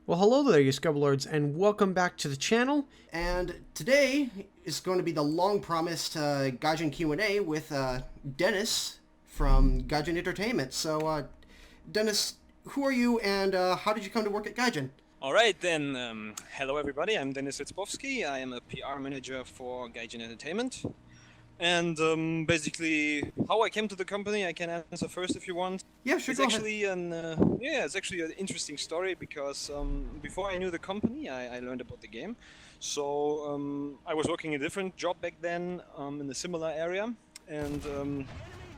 Well, hello there, you Scubalords, and welcome back to the channel. And today is going to be the long-promised Gaijin Q&A with Dennis from Gaijin Entertainment. So, Dennis, who are you and how did you come to work at Gaijin? All right, then. Hello, everybody. I'm Denis Ritzbowski. I am a PR manager for Gaijin Entertainment. And basically, how I came to the company, I can answer first if you want. Yeah, sure, It's go ahead. actually it's actually an interesting story because before I knew the company, I learned about the game. So I was working a different job back then in a similar area, and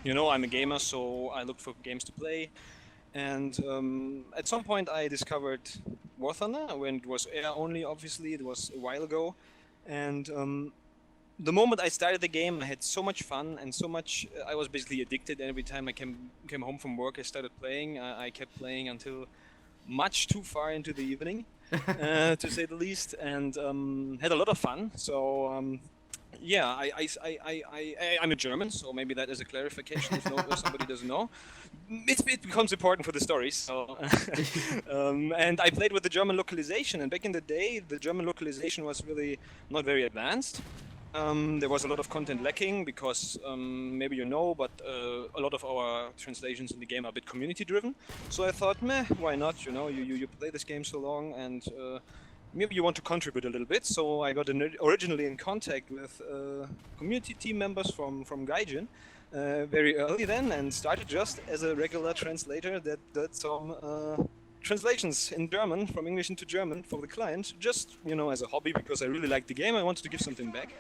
I'm a gamer, so I looked for games to play. And at some point, I discovered War Thunder when it was air only. Obviously, it was a while ago, and the moment I started the game, I had so much fun and so much. I was basically addicted. Every time I came home from work, I started playing. I kept playing until much too far into the evening, to say the least, and had a lot of fun. So yeah, I'm a German, so maybe that is a clarification if somebody doesn't know. It becomes important for the story. So, and I played with the German localization, and back in the day, the German localization was really not very advanced. There was a lot of content lacking because maybe you know, but a lot of our translations in the game are a bit community driven. So I thought, meh, why not? You play this game so long, and maybe you want to contribute a little bit. So I got originally in contact with community team members from Gaijin very early then, and started just as a regular translator that did some translations in German, from English into German for the client, just as a hobby because I really liked the game. I wanted to give something back.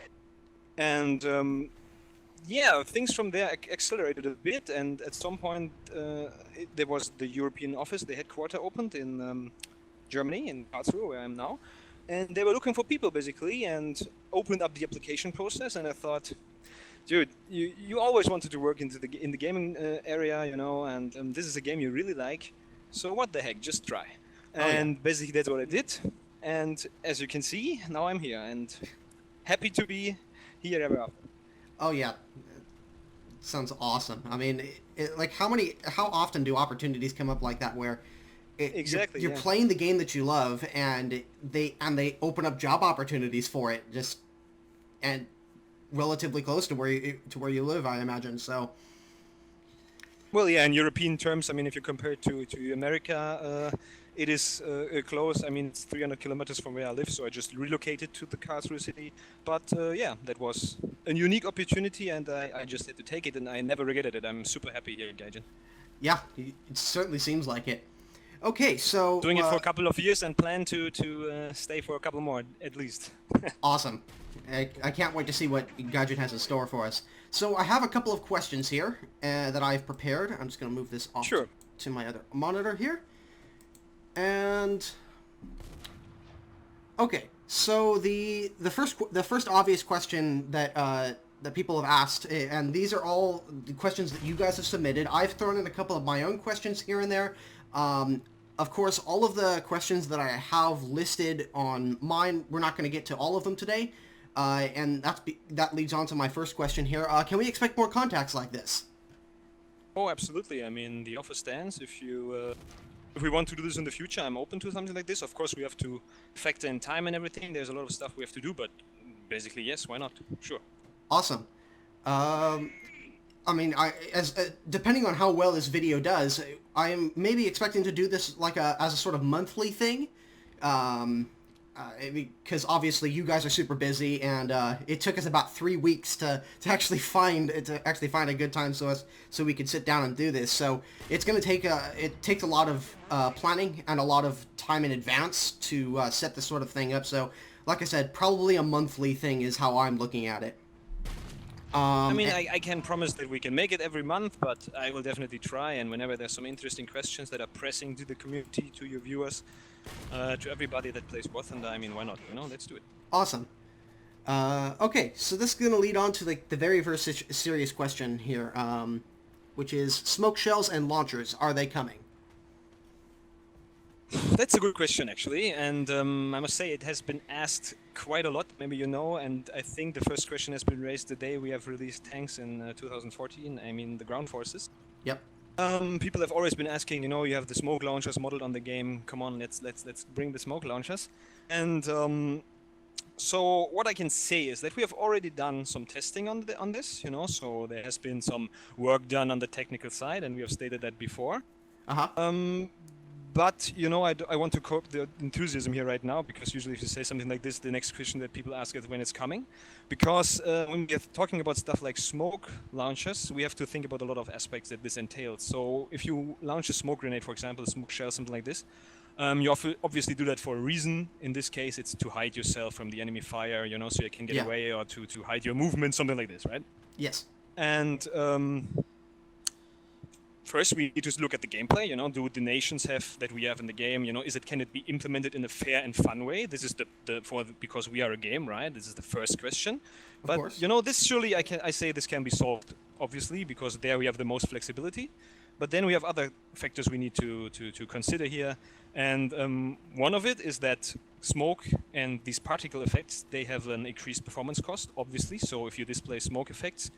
And yeah, things from there accelerated a bit, and at some point there was the European office, the headquarter opened in Germany, in Karlsruhe, where I am now, and they were looking for people basically, and opened up the application process. And I thought, dude, you always wanted to work in the gaming area, and this is a game you really like, so what the heck, just try. And basically that's what I did, and as you can see, now I'm here and happy to be here ever after. Oh, yeah. Sounds awesome. I mean, like how often do opportunities come up like that where Exactly, you're yeah. playing the game that you love and they open up job opportunities for it just and relatively close to where you live, I imagine. So Well, yeah, in European terms, I mean, if you compare it to America, it is close. I mean, it's 300 kilometers from where I live, so I just relocated to the Karlsruhe city. But yeah, that was a unique opportunity, and I just had to take it, and I never regretted it. I'm super happy here in Gaijin. yeah, it certainly seems like it. Okay, so Doing it for a couple of years and plan to stay for a couple more at least. awesome. I can't wait to see what Gadget has in store for us. So I have a couple of questions here that I've prepared. I'm just going to move this off Sure. to my other monitor here. And okay, so the first obvious question that people have asked, and these are all the questions that you guys have submitted. I've thrown in a couple of my own questions here and there. Of course, all of the questions that I have listed on mine, we're not going to get to all of them today. And that leads on to my first question here. Can we expect more contacts like this? Oh, absolutely. I mean, the offer stands. If we want to do this in the future, I'm open to something like this. Of course, we have to factor in time and everything. There's a lot of stuff we have to do, but basically, yes, why not? Sure. Awesome. I mean, depending on how well this video does, I am maybe expecting to do this like as a sort of monthly thing. Because obviously you guys are super busy, and it took us about 3 weeks to actually find a good time so we could sit down and do this. So it's going to take it takes a lot of planning and a lot of time in advance to set this sort of thing up. So, like I said, probably a monthly thing is how I'm looking at it. I mean, I can promise that we can make it every month, but I will definitely try. And whenever there's some interesting questions that are pressing to the community, to your viewers, to everybody that plays War Thunder, I mean, why not? Let's do it. Awesome. Okay, so this is going to lead on to the very first serious question here, which is smoke shells and launchers. Are they coming? That's a good question, actually, and I must say it has been asked quite a lot, maybe you know, and I think the first question has been raised the day we have released tanks in 2014, I mean the ground forces. Yep. People have always been asking, you have the smoke launchers modeled on the game. Come on, let's bring the smoke launchers. And so what I can say is that we have already done some testing on this. So there has been some work done on the technical side, and we have stated that before. Uh-huh. But I want to curb the enthusiasm here right now, because usually if you say something like this, the next question that people ask is when it's coming. Because when we're talking about stuff like smoke launchers, we have to think about a lot of aspects that this entails. So if you launch a smoke grenade, for example, a smoke shell, something like this, you obviously do that for a reason. In this case, it's to hide yourself from the enemy fire, so you can get away, or to hide your movement, something like this, right? Yes. And first, we need to look at the gameplay. Do the nations have that we have in the game? Can it be implemented in a fair and fun way? This is because we are a game, right? This is the first question. Of course. This surely I say this can be solved, obviously, because there we have the most flexibility. But then we have other factors we need to consider here, and one of it is that smoke and these particle effects, they have an increased performance cost, obviously. So if you display smoke effects,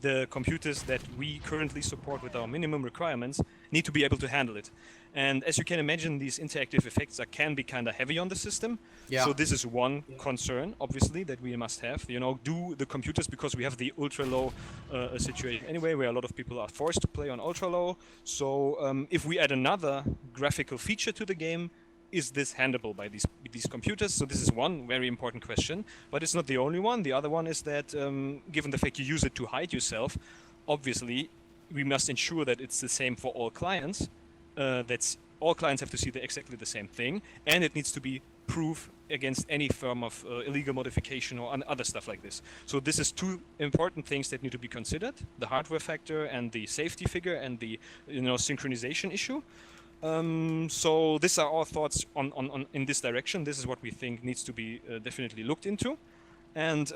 the computers that we currently support with our minimum requirements need to be able to handle it. And as you can imagine, these interactive effects can be kind of heavy on the system. Yeah. So this is one concern, obviously, that we must have. Do the computers, because we have the ultra low situation anyway, where a lot of people are forced to play on ultra low. So if we add another graphical feature to the game, is this handleable by these computers? So this is one very important question, but it's not the only one. The other one is that given the fact you use it to hide yourself, obviously we must ensure that it's the same for all clients. All clients have to see exactly the same thing, and it needs to be proof against any form of illegal modification or other stuff like this. So this is two important things that need to be considered: the hardware factor and the safety figure and the synchronization issue. So these are our thoughts on in this direction. This is what we think needs to be definitely looked into. And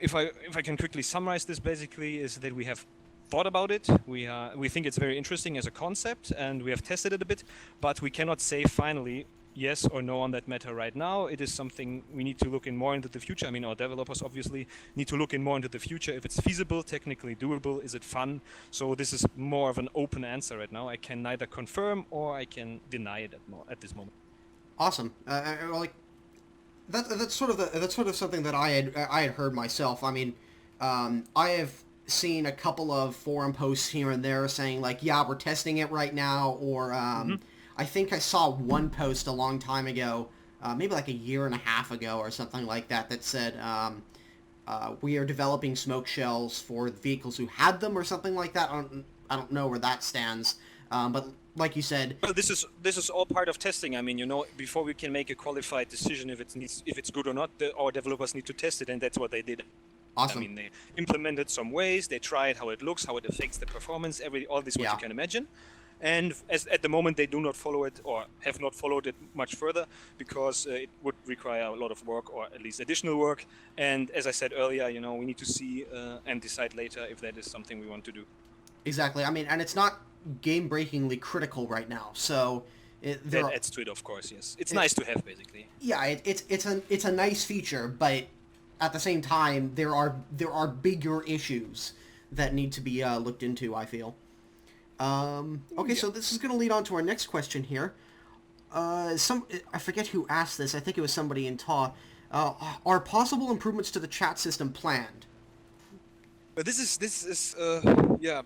if I can quickly summarize this, basically is that we have thought about it. We think it's very interesting as a concept, and we have tested it a bit, but we cannot say finally yes or no on that matter right now. It is something we need to look in more into the future. I mean, our developers obviously need to look in more into the future. If it's feasible, technically doable, is it fun? So this is more of an open answer right now. I can neither confirm or I can deny it at this moment. Awesome. That's sort of something that I had heard myself. I mean, I have seen a couple of forum posts here and there saying like, yeah, we're testing it right now, or I think I saw one post a long time ago, maybe like a year and a half ago or something like that, that said we are developing smoke shells for the vehicles who had them or something like that. I don't know where that stands, but like you said, well, this is all part of testing. I mean, before we can make a qualified decision if it's good or not, our developers need to test it, and that's what they did. Awesome. I mean, they implemented some ways, they tried how it looks, how it affects the performance, all this, what you can imagine. And at the moment, they do not follow it, or have not followed it much further, because it would require a lot of work, or at least additional work. And as I said earlier, we need to see and decide later if that is something we want to do. Exactly. I mean, and it's not game-breakingly critical right now, so that adds to it, of course. Yes, it's nice to have, basically. Yeah, it's a nice feature, but at the same time, there are bigger issues that need to be looked into, I feel. Okay, so this is going to lead on to our next question here. I forget who asked this. I think it was somebody in TAW. Are possible improvements to the chat system planned? This is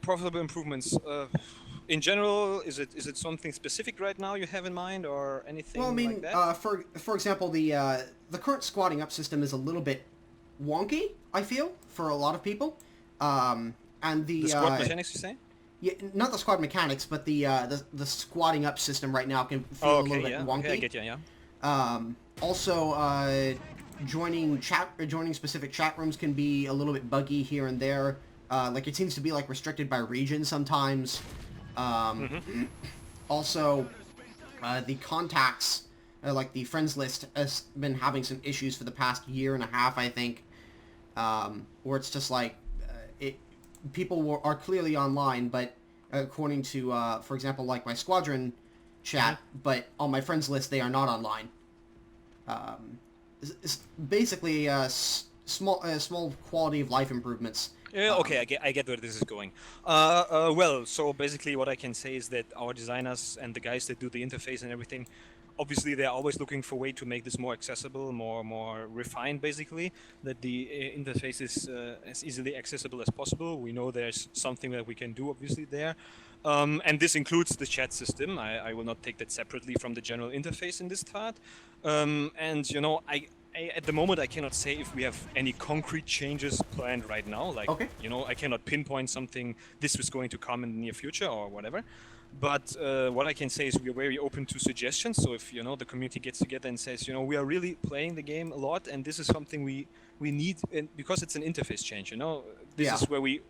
profitable improvements. In general, is it something specific right now you have in mind, or anything? Well, I mean, like that? For example, the current squatting up system is a little bit wonky, I feel, for a lot of people. And the squat mechanics, you say? Yeah, not the squad mechanics, but the squatting up system right now can feel a little bit wonky. Okay, I get you, yeah. Also, joining specific chat rooms can be a little bit buggy here and there. Like it seems to be like restricted by region sometimes. Also, the contacts, like the friends list, has been having some issues for the past year and a half, I think, where it's just like people are clearly online, but according to, for example, like my squadron chat, but on my friends list they are not online. It's basically small quality of life improvements Yeah, okay, I get where this is going. Well, so basically what I can say is that our designers and the guys that do the interface and everything, obviously they're always looking for a way to make this more accessible, more refined, basically, that the interface is as easily accessible as possible. We know there's something that we can do, obviously, there. And this includes the chat system. I will not take that separately from the general interface in this part. And, you know, at the moment, I cannot say if we have any concrete changes planned right now. Like, Okay. you know, I cannot pinpoint something this is going to come in the near future or whatever. But what I can say is we are very open to suggestions. So if, you know, the community gets together and says, you know, we are really playing the game a lot and this is something we need, and because it's an interface change, you know, this Yeah. is where we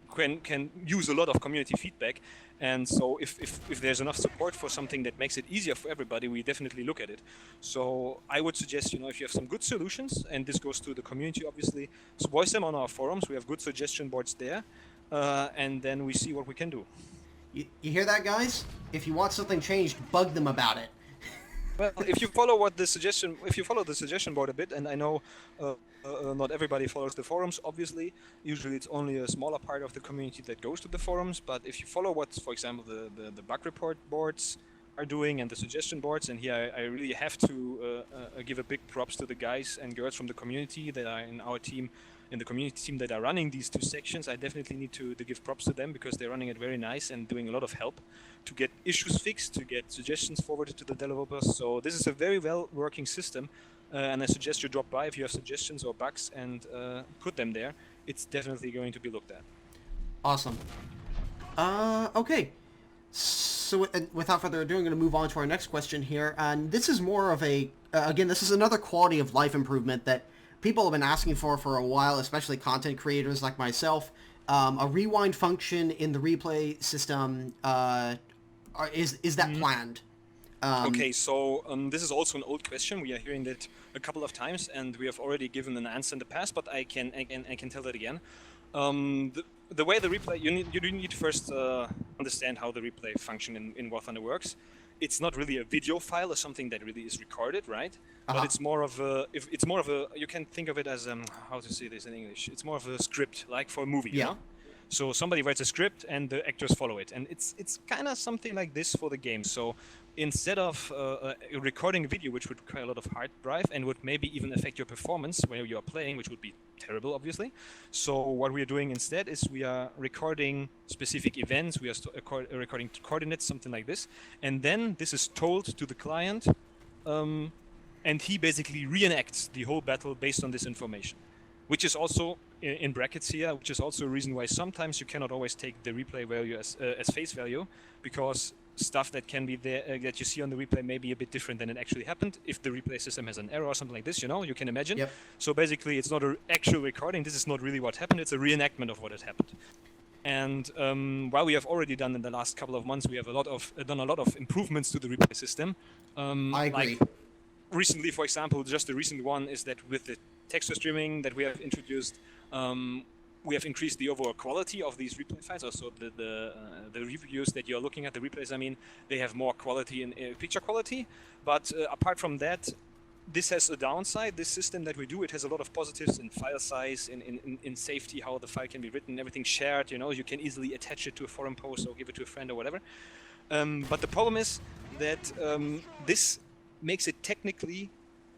can use a lot of community feedback. And so if there's enough support for something that makes it easier for everybody, we definitely look at it. So I would suggest, you know, if you have some good solutions, and this goes to the community, obviously, so voice them on our forums. We have good suggestion boards there. And then we see what we can do. You hear that, guys? If you want something changed, bug them about it. Well, if you follow the suggestion board a bit, and I know not everybody follows the forums, obviously. Usually it's only a smaller part of the community that goes to the forums, but if you follow what, for example, the bug report boards are doing and the suggestion boards, and here I really have to give a big props to the guys and girls from the community that are in our team, in the community team that are running these two sections. I definitely need to give props to them because they're running it very nice and doing a lot of help to get issues fixed, to get suggestions forwarded to the developers. So this is a very well working system, and I suggest you drop by if you have suggestions or bugs and put them there. It's definitely going to be looked at. Awesome. Okay. So without further ado, I'm going to move on to our next question here, and this is more of a again, this is another quality of life improvement that people have been asking for a while, especially content creators like myself. A rewind function in the replay system, is that planned? Okay, so this is also an old question. We are hearing that a couple of times, and we have already given an answer in the past, but I can tell that again. The way the replay, you need to first understand how the replay function in War Thunder works. It's not really a video file or something that really is recorded, right? But it's more of a, you can think of it as how to say this in English. It's more of a script, like for a movie. Yeah. You know? So somebody writes a script and the actors follow it, and it's kind of something like this for the game. So instead of recording a video, which would require a lot of hard drive and would maybe even affect your performance where you are playing, which would be terrible, obviously. So what we are doing instead is we are recording specific events. We are recording coordinates, something like this, and then this is told to the client, and he basically reenacts the whole battle based on this information. Which is also in brackets here, which is also a reason why sometimes you cannot always take the replay value as face value, because stuff that can be there that you see on the replay may be a bit different than it actually happened. If the replay system has an error or something like this, you know, you can imagine. Yep. So basically, it's not an actual recording. This is not really what happened. It's a reenactment of what had happened. And while we have already done in the last couple of months, we have done a lot of improvements to the replay system. I agree. Like recently, for example, just the recent one is that with the texture streaming that we have introduced, we have increased the overall quality of these replay files. Also, the reviews that you're looking at, the replays, I mean, they have more quality in picture quality. But apart from that, this has a downside. This system that we do, it has a lot of positives in file size, in safety, how the file can be written, everything shared. You know, you can easily attach it to a forum post or give it to a friend or whatever. But the problem is that this makes it technically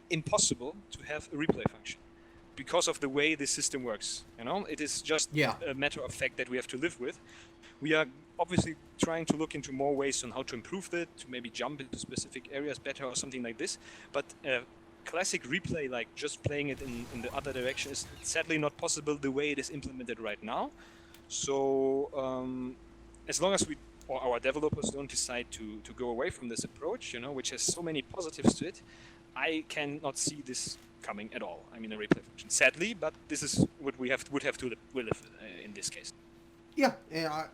impossible to have a replay function because of the way the system works. You know, it is just a matter of fact that we have to live with. We are obviously trying to look into more ways on how to improve it, to maybe jump into specific areas better or something like this. But classic replay, like just playing it in the other direction, is sadly not possible the way it is implemented right now. So as long as we or our developers don't decide to go away from this approach, you know, which has so many positives to it, I cannot see this coming at all. I mean, a replay function, sadly, but this is what we would have to live with in this case. Yeah,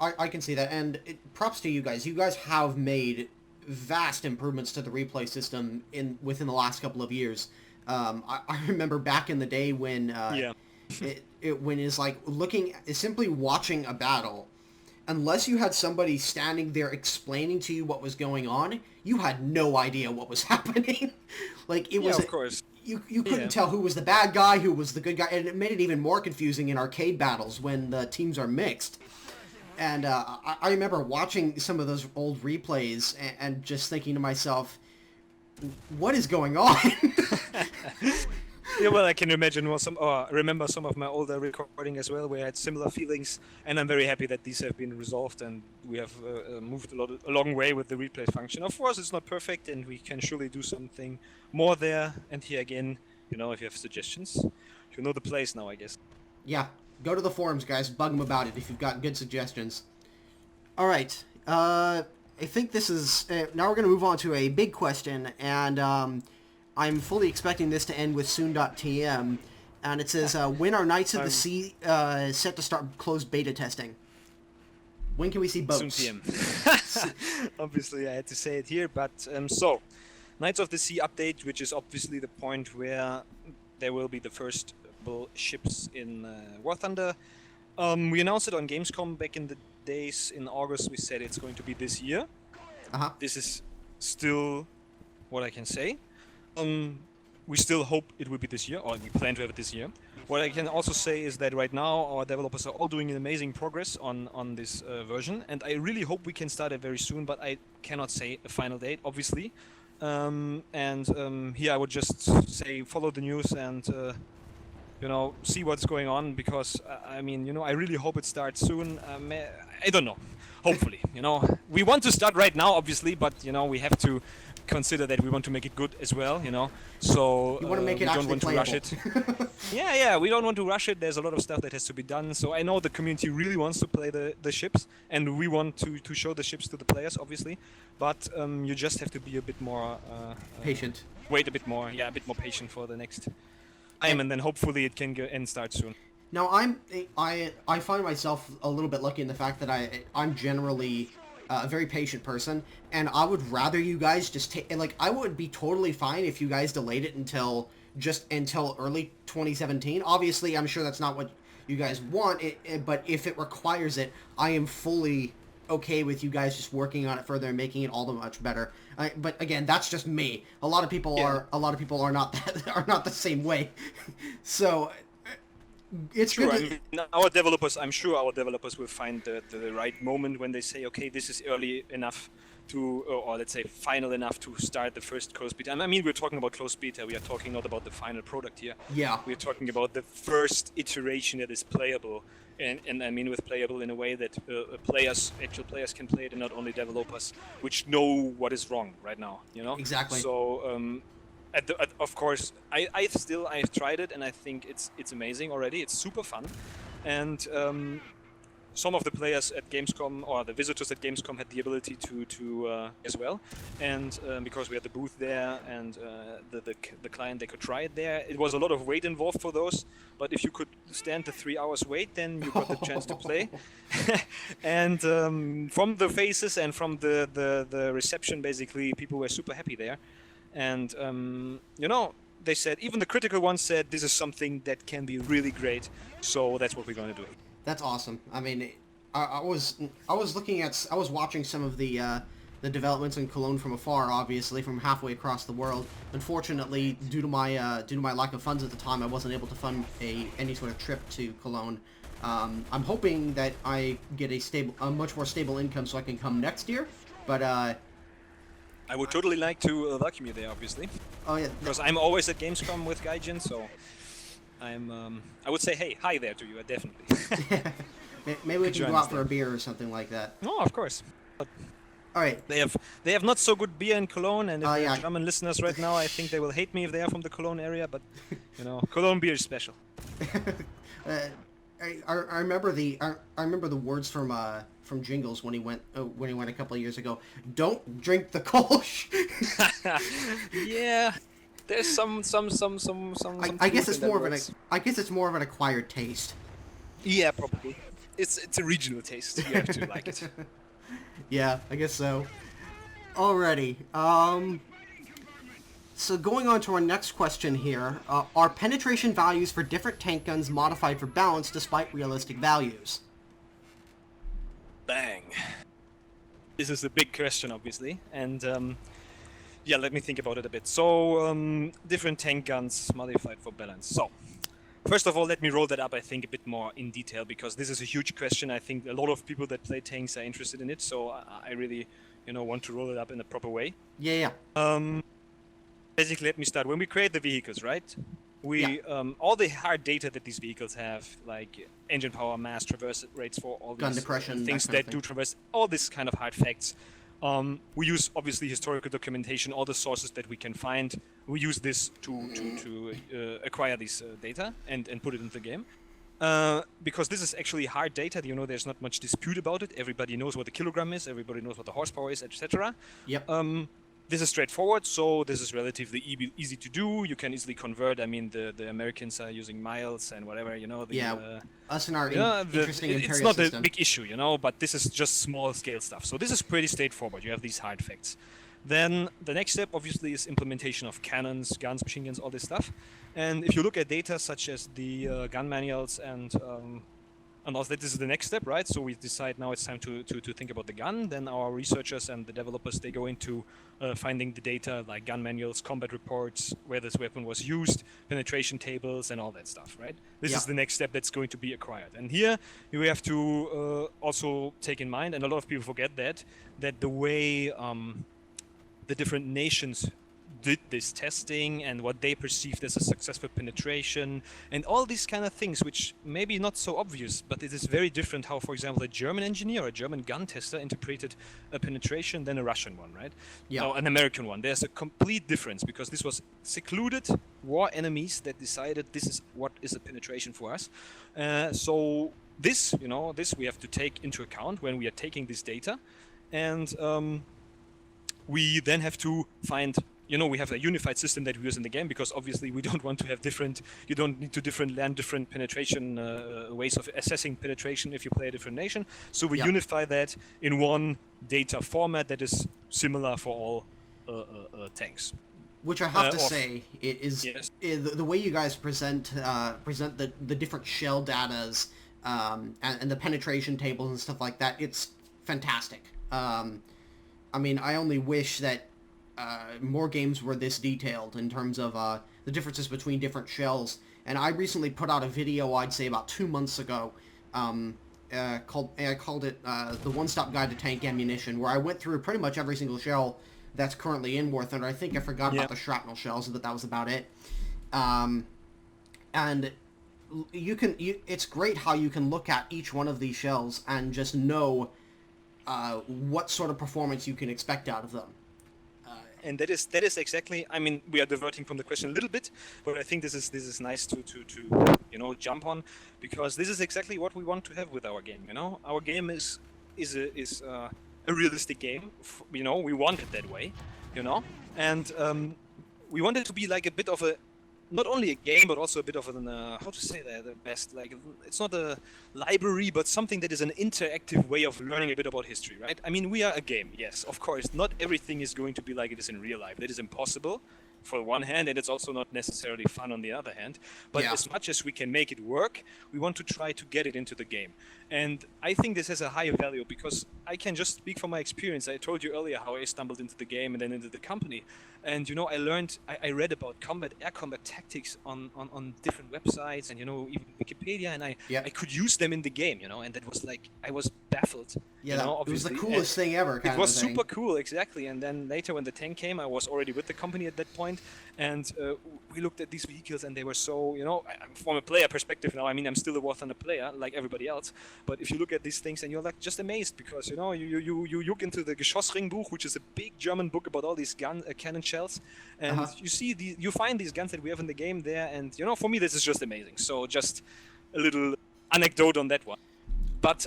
I can see that, and props to you guys. You guys have made vast improvements to the replay system within the last couple of years. I remember back in the day when when it's like simply watching a battle, unless you had somebody standing there explaining to you what was going on, you had no idea what was happening. Like, it was... of course. You couldn't tell who was the bad guy, who was the good guy, and it made it even more confusing in arcade battles when the teams are mixed. And I remember watching some of those old replays and just thinking to myself, what is going on? Yeah, well, I can imagine remember some of my older recording as well, where I had similar feelings, and I'm very happy that these have been resolved and we have moved a long way with the replay function. Of course, it's not perfect, and we can surely do something more there. And here again, if you have suggestions, you know the place now, I guess. Yeah, go to the forums, guys. Bug them about it if you've got good suggestions. All right. I think this is... now we're going to move on to a big question, and I'm fully expecting this to end with soon.tm, and it says, when are Knights of the Sea set to start closed beta testing? When can we see boats? Soon TM. Obviously, I had to say it here, but so, Knights of the Sea update, which is obviously the point where there will be the first ships in War Thunder. We announced it on Gamescom back in the days in August. We said it's going to be this year. Uh-huh. This is still what I can say. We still hope it will be this year, or we plan to have it this year. What I can also say is that right now our developers are all doing an amazing progress on this version, and I really hope we can start it very soon, but I cannot say a final date, obviously. Here I would just say follow the news and see what's going on, because I really hope it starts soon. I don't know. Hopefully, we want to start right now, obviously, but we have to consider that we want to make it good as well, so you want to make it we don't want to rush playable. it. yeah, we don't want to rush it. There's a lot of stuff that has to be done, so I know the community really wants to play the ships, and we want to show the ships to the players, obviously, but you just have to be a bit more patient. Wait a bit more, a bit more patient for the next time, and then hopefully it can go and start soon. Now, I find myself a little bit lucky in the fact that I'm generally a very patient person, and I would rather you guys just take... Like, I would be totally fine if you guys delayed it until early 2017. Obviously, I'm sure that's not what you guys want, but if it requires it, I am fully okay with you guys just working on it further and making it all the much better. But again, that's just me. A lot of people are not the same way. So it's Sure, good. I'm sure our developers will find the right moment when they say, okay, this is early enough to, or let's say final enough to start the first closed beta. I mean, we're talking about closed beta. We are talking not about the final product here. Yeah. We're talking about the first iteration that is playable. And I mean with playable in a way that actual players can play it, and not only developers, which know what is wrong right now, Exactly. So, of course, I've tried it, and I think it's amazing already. It's super fun, and some of the players at Gamescom, or the visitors at Gamescom, had the ability to as well, and because we had the booth there and the client, they could try it there. It was a lot of wait involved for those, but if you could stand the 3 hours wait, then you got the chance to play. And from the faces and from the reception, basically, people were super happy there. And they said, even the critical ones said, this is something that can be really great. So that's what we're going to do. That's awesome. I mean, I was watching some of the developments in Cologne from afar, obviously from halfway across the world. Unfortunately, due to my lack of funds at the time, I wasn't able to fund any sort of trip to Cologne. I'm hoping that I get a much more stable income so I can come next year. But I would totally like to welcome you there, obviously. Oh yeah. Because I'm always at Gamescom with Gaijin, so I would say, hey, hi there to you, definitely. Maybe we can go out for a beer or something like that. Oh, of course. All right. They have not so good beer in Cologne, and if yeah. German listeners right now, I think they will hate me if they are from the Cologne area, but Cologne beer is special. I remember the words from Jingles when he went a couple of years ago. Don't drink the Kolsch. Yeah, there's some. I guess it's more of an acquired taste. Yeah, probably. It's a regional taste. You have to like it. Yeah, I guess so. Alrighty. So going on to our next question here, are penetration values for different tank guns modified for balance despite realistic values? Bang. This is a big question, obviously, and yeah, let me think about it a bit. So, different tank guns modified for balance. So, first of all, let me roll that up, I think, a bit more in detail, because this is a huge question. I think a lot of people that play tanks are interested in it, so I really, want to roll it up in a proper way. Yeah. Basically, let me start. When we create the vehicles, right? We all the hard data that these vehicles have, like engine power, mass, traverse rates for all Gun these depression, things that kind that of do thing. traverse, all this kind of hard facts. We use obviously historical documentation, all the sources that we can find. We use this to acquire these data and put it into the game. Because this is actually hard data, there's not much dispute about it. Everybody knows what the kilogram is, everybody knows what the horsepower is, etc. Yep. This is straightforward, so this is relatively easy to do. You can easily convert. I mean, the Americans are using miles and whatever, Us and our interesting it's imperial not system. a big issue, but this is just small scale stuff. So this is pretty straightforward. You have these hard facts. Then the next step, obviously, is implementation of cannons, guns, machine guns, all this stuff. And if you look at data such as the gun manuals and also this is the next step, right? So we decide now it's time to think about the gun. Then our researchers and the developers, they go into finding the data like gun manuals, combat reports, where this weapon was used, penetration tables, and all that stuff, right? This is the next step that's going to be acquired. And here you have to also take in mind, and a lot of people forget that the way the different nations did this testing and what they perceived as a successful penetration and all these kind of things, which maybe not so obvious, but it is very different how, for example, a German engineer or a German gun tester interpreted a penetration than a Russian one, right? Yeah. Or an American one. There's a complete difference because this was secluded war enemies that decided this is what is a penetration for us. So this we have to take into account when we are taking this data, and we then have to find, we have a unified system that we use in the game because obviously we don't want to have you don't need to learn different penetration ways of assessing penetration if you play a different nation. So we unify that in one data format that is similar for all tanks. Which I have to say, it is Yes. The way you guys present the different shell datas and the penetration tables and stuff like that. It's fantastic. I mean, I only wish that more games were this detailed in terms of the differences between different shells. And I recently put out a video, I'd say about 2 months ago, I called it the One-Stop Guide to Tank Ammunition, where I went through pretty much every single shell that's currently in War Thunder. I think I forgot about the shrapnel shells, and that was about it. And it's great how you can look at each one of these shells and just know what sort of performance you can expect out of them. And that is exactly. I mean, we are diverting from the question a little bit, but I think this is nice to jump on, because this is exactly what we want to have with our game. Our game is a realistic game. We want it that way. And we want it to be like a bit of a, not only a game, but also a bit of an, how to say that the best, like, it's not a library, but something that is an interactive way of learning a bit about history, right? I mean, we are a game, yes, of course. Not everything is going to be like it is in real life. That is impossible, for one hand, and it's also not necessarily fun on the other hand. But as much as we can make it work, we want to try to get it into the game. And I think this has a higher value because I can just speak from my experience. I told you earlier how I stumbled into the game and then into the company. And, I read about air combat tactics on different websites and, even Wikipedia, and I could use them in the game, and that was like, I was baffled. Yeah, it was the coolest thing ever. It was super cool, exactly. And then later when the tank came, I was already with the company at that point, and we looked at these vehicles and they were so, from a player perspective now, I mean, I'm still a War Thunder player like everybody else, but if you look at these things and you're like just amazed because, you look into the Geschossringbuch, which is a big German book about all these cannon shells, and you find these guns that we have in the game there, and, for me this is just amazing. So just a little anecdote on that one. But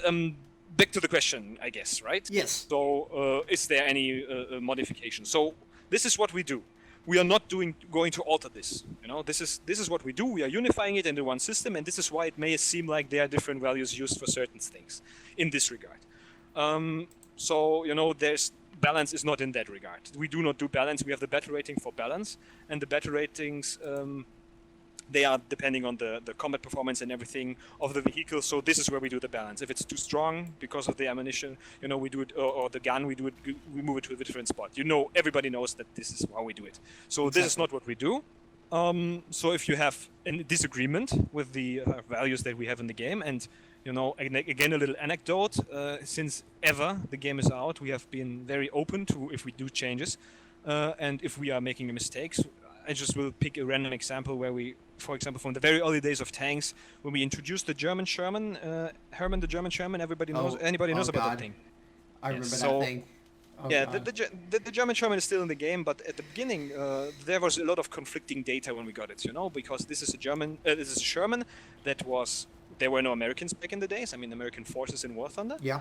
back to the question, I guess, right? Yes. So, is there any modification? So, this is what we do. We are not going to alter this. This is what we do. We are unifying it into one system, and this is why it may seem like there are different values used for certain things in this regard. There's balance is not in that regard. We do not do balance. We have the battle rating for balance, and the battle ratings They are depending on the combat performance and everything of the vehicle. So this is where we do the balance. If it's too strong because of the ammunition, we do it, or the gun, we move it to a different spot. Everybody knows that this is how we do it. So this is not what we do. So if you have a disagreement with the values that we have in the game, and again, a little anecdote, since ever the game is out, we have been very open to if we do changes, and if we are making mistakes. I just will pick a random example where we, for example, from the very early days of tanks, when we introduced the German Sherman, Hermann the German Sherman, anybody knows about that thing. I remember that thing. Oh, yeah, the German Sherman is still in the game, but at the beginning there was a lot of conflicting data when we got it, because this is a Sherman that was. There were no Americans back in the days. I mean, American forces in War Thunder. Yeah.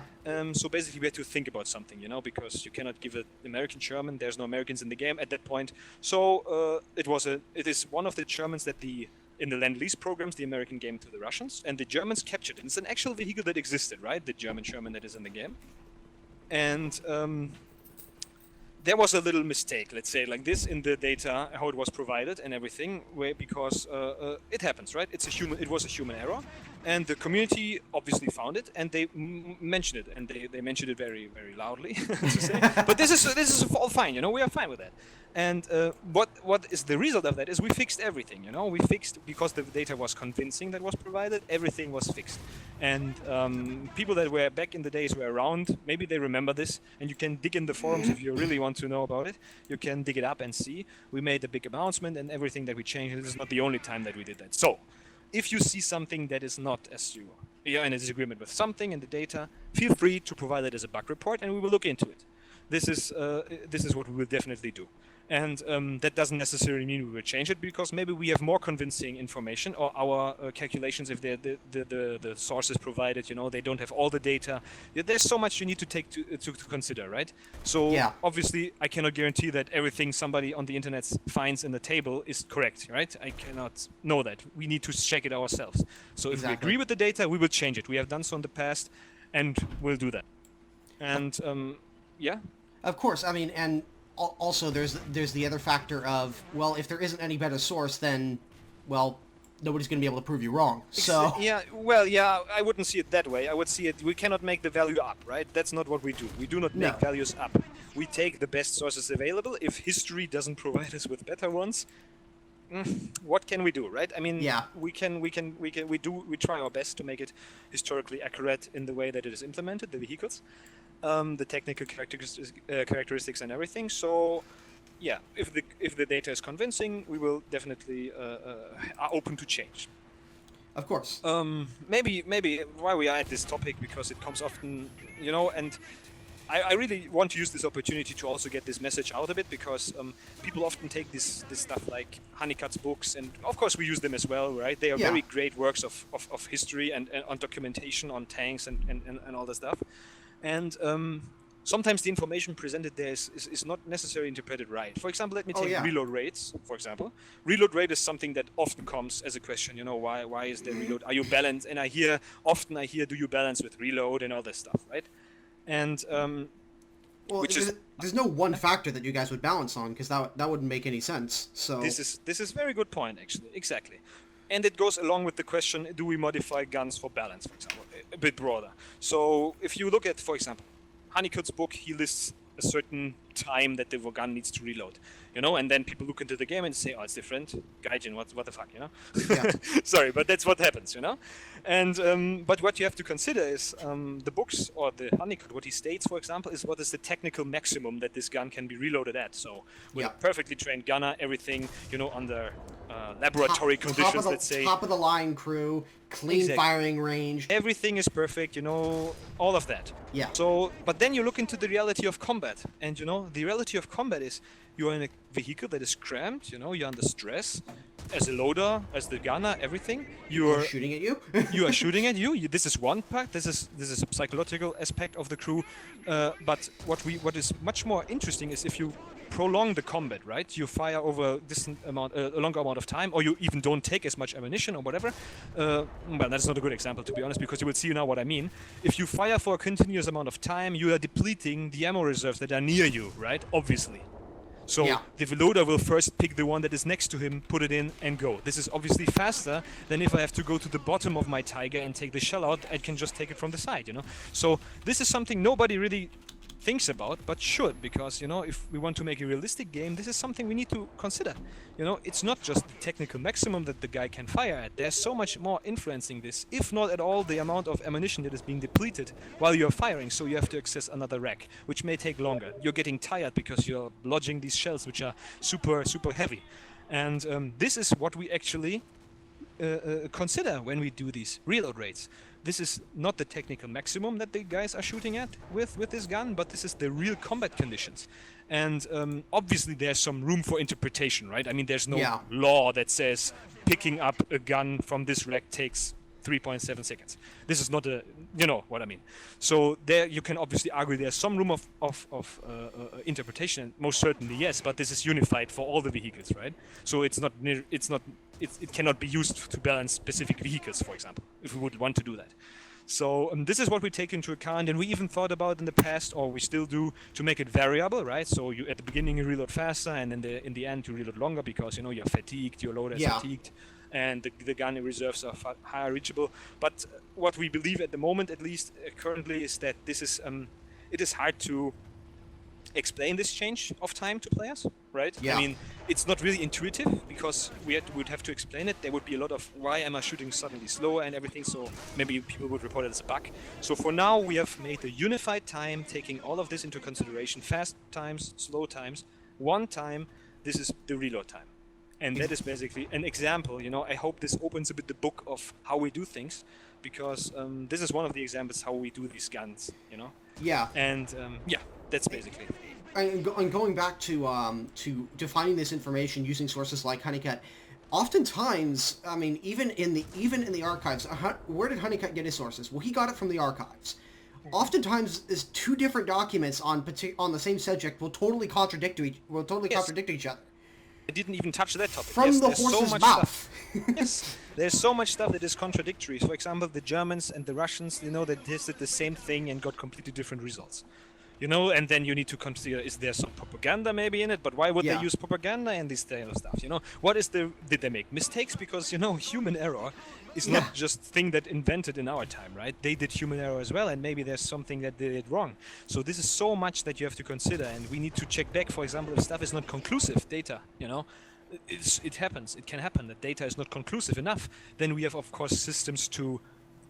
So basically, we had to think about something, because you cannot give an American Sherman. There's no Americans in the game at that point. So it is one of the Shermans that in the Lend-Lease programs, the American gave to the Russians, and the Germans captured it. It's an actual vehicle that existed, right? The German Sherman that is in the game. And there was a little mistake, let's say like this, in the data, how it was provided and everything, because it happens, right? It was a human error, and the community obviously found it, and they mentioned it, and they mentioned it very, very loudly, to say. But this is all fine, we are fine with that. And what is the result of that is we fixed everything, we fixed, because the data was convincing that was provided, everything was fixed. And people that were back in the days were around, maybe they remember this, and you can dig in the forums if you really want to know about it. You can dig it up and see. We made a big announcement and everything that we changed. This is not the only time that we did that. So, if you see something that is not as you're in a disagreement with something in the data, feel free to provide it as a bug report, and we will look into it. This is what we will definitely do. And that doesn't necessarily mean we will change it, because maybe we have more convincing information, or our calculations, if the sources provided, they don't have all the data. There's so much you need to take to consider, right? So yeah. Obviously, I cannot guarantee that everything somebody on the internet finds in the table is correct, right? I cannot know that. We need to check it ourselves. So if we agree with the data, we will change it. We have done so in the past, and we'll do that. And yeah. Of course, I mean, and also there's the other factor of, well, if there isn't any better source, then, well, nobody's going to be able to prove you wrong. So yeah, I wouldn't see it that way. I would see it, we cannot make the value up, right? That's not what we do. We do not make values up. We take the best sources available. If history doesn't provide us with better ones, what can we do, right? I mean, yeah. we try our best to make it historically accurate in the way that it is implemented, the vehicles. The technical characteristics and everything. So, yeah, if the data is convincing, we will definitely are open to change. Of course. Maybe why we are at this topic, because it comes often, and I really want to use this opportunity to also get this message out a bit, because people often take this stuff like Honeycutt's books, and of course we use them as well, right? They are very great works of history and on documentation on tanks and all the stuff. And sometimes the information presented there is not necessarily interpreted right. For example, let me take reload rates, for example. Reload rate is something that often comes as a question, why is there reload? Are you balanced? And I hear, do you balance with reload and all this stuff, right? And there's no one factor that you guys would balance on, because that wouldn't make any sense. So this is very good point, actually, exactly. And it goes along with the question, do we modify guns for balance, for example, a bit broader. So if you look at, for example, Honeycutt's book, he lists a certain time that the gun needs to reload, and then people look into the game and say, oh, it's different. Gaijin, what the fuck, Yeah. Sorry, but that's what happens, And but what you have to consider is the books, or the Honeycutt, what he states, for example, is what is the technical maximum that this gun can be reloaded at. So with a perfectly trained gunner, everything, under laboratory conditions, let's say. Top of the line crew, clean firing range. Everything is perfect, all of that. Yeah. So, but then you look into the reality of combat, and the reality of combat is you are in a vehicle that is cramped, you're under stress. As a loader, as the gunner, everything. You're shooting at you. You are shooting at you. This is one part. This is a psychological aspect of the crew. But what is much more interesting is if you prolong the combat, right? You fire over a longer amount of time, or you even don't take as much ammunition or whatever. Well, that's not a good example, to be honest, because you will see now what I mean. If you fire for a continuous amount of time, you are depleting the ammo reserves that are near you, right? Obviously. So Yeah. the loader will first pick the one that is next to him, put it in, and go. This is obviously faster than if I have to go to the bottom of my Tiger and take the shell out. I can just take it from the side, you know. So this is something nobody really thinks about, but should, because, you know, if we want to make a realistic game, this is something we need to consider. You know, it's not just the technical maximum that the guy can fire at. There's so much more influencing this, if not at all the amount of ammunition that is being depleted while you're firing, so you have to access another rack, which may take longer. You're getting tired because you're lodging these shells, which are super heavy. And this is what we actually consider when we do these reload rates. This is not the technical maximum that the guys are shooting at with this gun, but this is the real combat conditions. And obviously there's some room for interpretation, right? I mean, there's no Yeah. law that says picking up a gun from this rack takes 3.7 seconds. This is not a, you know what I mean. So there you can obviously argue there's some room of interpretation, most certainly yes, but this is unified for all the vehicles, right? So it cannot be used to balance specific vehicles, for example, if we would want to do that. So this is what we take into account, and we even thought about in the past, or we still do, to make it variable, right? So you at the beginning you reload faster, and in the end you reload longer because, you know, you're fatigued, your loader is Yeah. fatigued, and the gun reserves are higher reachable. But what we believe at the moment, at least currently, is that this is it is hard to explain this change of time to players, right? Yeah. I mean, it's not really intuitive because would have to explain it. There would be a lot of why am I shooting suddenly slower and everything, so maybe people would report it as a bug. So for now, we have made a unified time, taking all of this into consideration, fast times, slow times. One time, this is the reload time. And that is basically an example, you know. I hope this opens a bit the book of how we do things, because this is one of the examples how we do these guns, you know. Yeah. And yeah, that's basically it. And going back to finding this information using sources like Honeycutt, oftentimes, I mean, even in the archives, where did Honeycutt get his sources? Well, he got it from the archives. Oftentimes, is two different documents on the same subject will totally contradict each other. I didn't even touch that topic. From Yes, the there's so horse's much mouth. stuff. Yes, there's so much stuff that is contradictory. For example, the Germans and the Russians, you know, they tested the same thing and got completely different results. You know, and then you need to consider, is there some propaganda maybe in it? But why would Yeah. they use propaganda and this kind of stuff? You know, did they make mistakes? Because, you know, human error is Yeah. not just thing that invented in our time, right? They did human error as well, and maybe there's something that they did wrong. So this is so much that you have to consider, and we need to check back, for example, if stuff is not conclusive data, you know. It happens. It can happen that data is not conclusive enough. Then we have, of course, systems to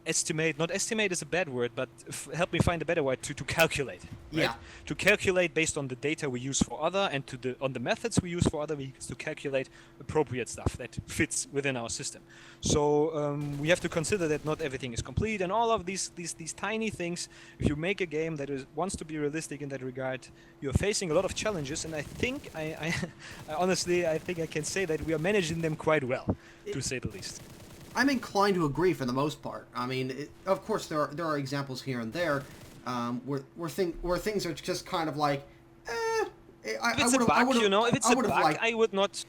estimate. Not estimate is a bad word, but help me find a better word to calculate. Right? Yeah. To calculate based on the data we use for other and on the methods we use for other vehicles to calculate appropriate stuff that fits within our system. So we have to consider that not everything is complete, and all of these tiny things. If you make a game that wants to be realistic in that regard, you're facing a lot of challenges, and I think I honestly I think I can say that we are managing them quite well, to say the least. I'm inclined to agree for the most part. I mean, of course, there are examples here and there where things are just kind of like, If it's a bug, you know, if it's a bug, I would not.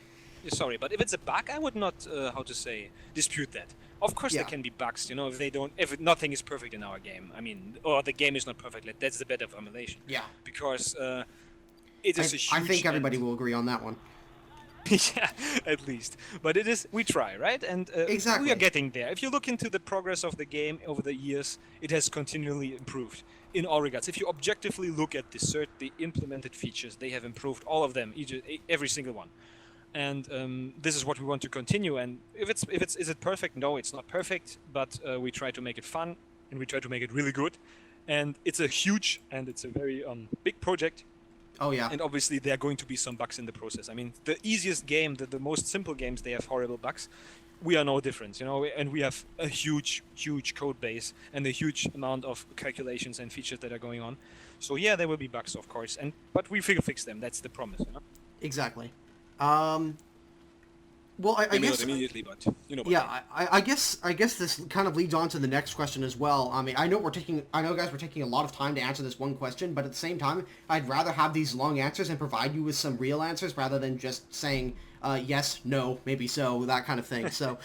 Sorry, but if it's a bug, I would not, how to say, dispute that. Of course, Yeah. there can be bugs, you know, if nothing is perfect in our game. I mean, or the game is not perfect. That's the better formulation. Yeah. Because it is a huge. I think everybody will agree on that one. Yeah, at least. But we try, right? And Exactly. we are getting there. If you look into the progress of the game over the years, it has continually improved in all regards. If you objectively look at the implemented features, they have improved, all of them, every single one. And this is what we want to continue. And is it perfect? No, it's not perfect, but we try to make it fun, and we try to make it really good. And it's a huge and it's a very big project. Oh yeah. And obviously there are going to be some bugs in the process. I mean, the easiest game, the most simple games, they have horrible bugs. We are no different, you know, and we have a huge code base and a huge amount of calculations and features that are going on. So yeah, there will be bugs, of course, but we fix them. That's the promise, you know. Exactly. Well, I Maybe guess not immediately, but you know. yeah, I guess this kind of leads on to the next question as well. I mean, I know guys, we're taking a lot of time to answer this one question, but at the same time, I'd rather have these long answers and provide you with some real answers rather than just saying Yes, no, maybe so, that kind of thing. So,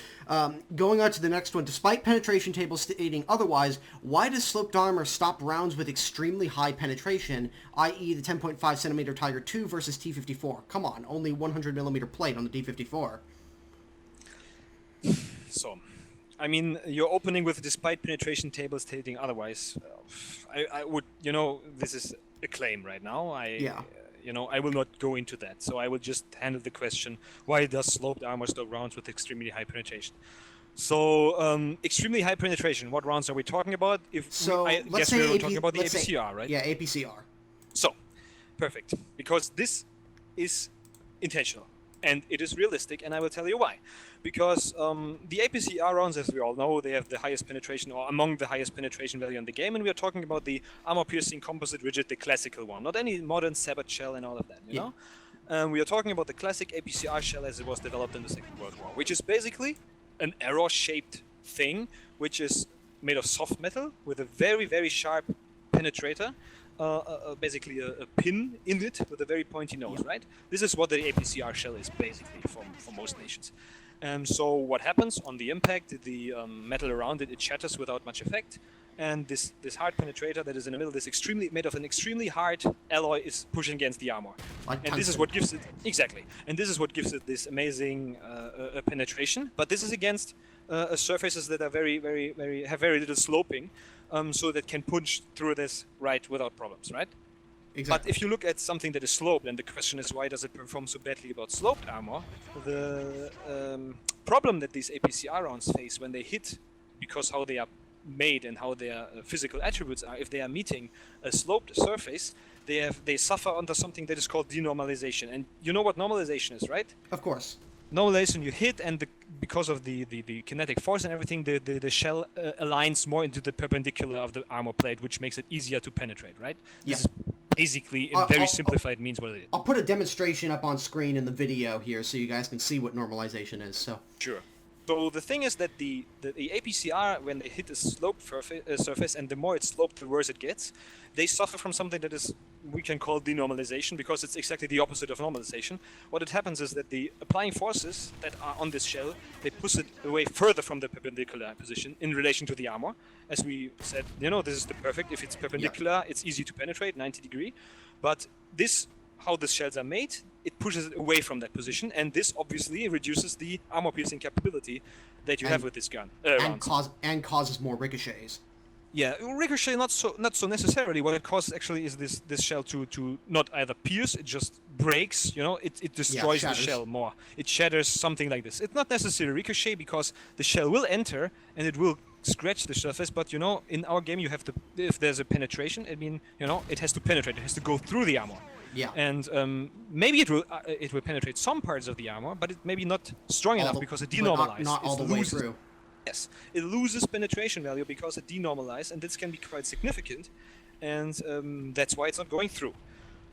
going on to the next one, despite penetration tables stating otherwise, why does sloped armor stop rounds with extremely high penetration, i.e. the 10.5 centimeter Tiger II versus T-54? Come on, only 100 millimeter plate on the T-54. So, I mean, you're opening with despite penetration tables stating otherwise. I would, this is a claim right now. I will not go into that. So I will just handle the question, why does sloped armor stop rounds with extremely high penetration? So, extremely high penetration, what rounds are we talking about? I let's guess say we're talking about the APCR, right? Yeah, APCR. So, perfect. Because this is intentional. And it is realistic, and I will tell you why. Because the APCR rounds, as we all know, they have the highest penetration, or among the highest penetration value in the game, and we are talking about the armor-piercing composite rigid, the classical one, not any modern Sabot shell and all of that, you know? We are talking about the classic APCR shell as it was developed in the Second World War, which is basically an arrow-shaped thing, which is made of soft metal with a very, very sharp penetrator, basically a pin in it with a very pointy nose, right? This is what the APCR shell is basically for most nations. So what happens on the impact, the metal around it shatters without much effect, and this hard penetrator that is in the middle, made of an extremely hard alloy, is pushing against the armor. And this is what gives it, exactly, and this is what gives it this amazing penetration. But this is against surfaces that are have very little sloping, so that can punch through this without problems, right? Exactly. But if you look at something that is sloped, and the question is why does it perform so badly about sloped armor, the problem that these APCR rounds face when they hit, because how they are made and how their physical attributes are, if they are meeting a sloped surface, they suffer under something that is called denormalization. And you know what normalization is, right? Of course. Normalization, you hit, and because of the kinetic force and everything, the shell aligns more into the perpendicular of the armor plate, which makes it easier to penetrate, right? Yeah. This is basically, in very simplified means, what it is. I'll put a demonstration up on screen in the video here so you guys can see what normalization is. So. Sure. So the thing is that the APCR, when they hit a sloped surface, and the more it's sloped, the worse it gets, they suffer from something that is, we can call denormalization, because it's exactly the opposite of normalization. What it happens is that the applying forces that are on this shell, they push it away further from the perpendicular position in relation to the armor. As we said, this is the perfect. If it's perpendicular, it's easy to penetrate, 90 degree. But how the shells are made, it pushes it away from that position, and this obviously reduces the armor-piercing capability that you have with this gun. And causes more ricochets. Yeah, ricochet not so necessarily. What it causes actually is this shell to not either pierce, it just breaks. It destroys the shell more. It shatters, something like this. It's not necessarily ricochet, because the shell will enter and it will scratch the surface. But in our game, you have to, if there's a penetration, it has to penetrate. It has to go through the armor. Yeah. And maybe it will penetrate some parts of the armor, but it maybe not strong enough, because it denormalizes. Not all the way through. Yes, it loses penetration value because it denormalizes, and this can be quite significant, and that's why it's not going through.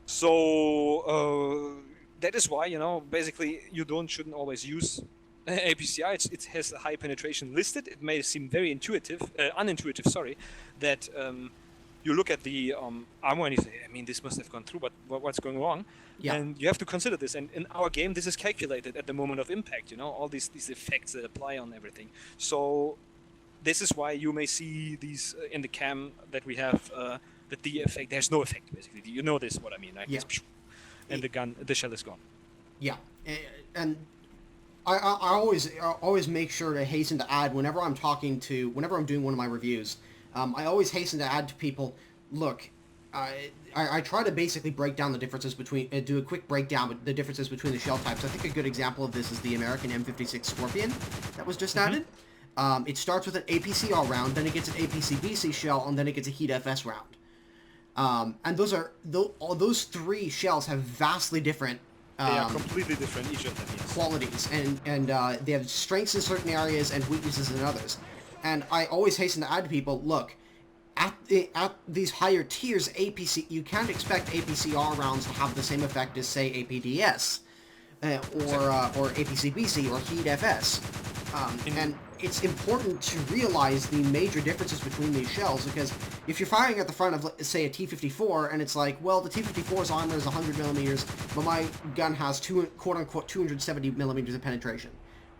So that is why basically you shouldn't always use APCR. It has a high penetration listed. It may seem very unintuitive. Sorry, that. You look at the armor and you say, this must have gone through, but what's going wrong? Yeah. And you have to consider this. And in our game, this is calculated at the moment of impact, all these effects that apply on everything. So this is why you may see these in the cam that we have, that the effect, there's no effect, basically. You know this, what I mean, right? Yeah. And the shell is gone. Yeah. And I always make sure to hasten to add, whenever I'm doing one of my reviews, I always hasten to add to people, look, I try to basically break down the differences do a quick breakdown of the differences between the shell types. I think a good example of this is the American M56 Scorpion that was just added. It starts with an APCR round, then it gets an APC-BC shell, and then it gets a Heat FS round. And those three shells have vastly different they are completely different, each of them, yes. Qualities, and they have strengths in certain areas and weaknesses in others. And I always hasten to add to people, look, at these higher tiers, you can't expect APCR rounds to have the same effect as, say, APDS, or APC-BC, or Heat FS. And it's important to realize the major differences between these shells, because if you're firing at the front of, say, a T-54, and it's like, well, the T-54's armor is 100 millimeters, but my gun has quote-unquote 270 millimeters of penetration.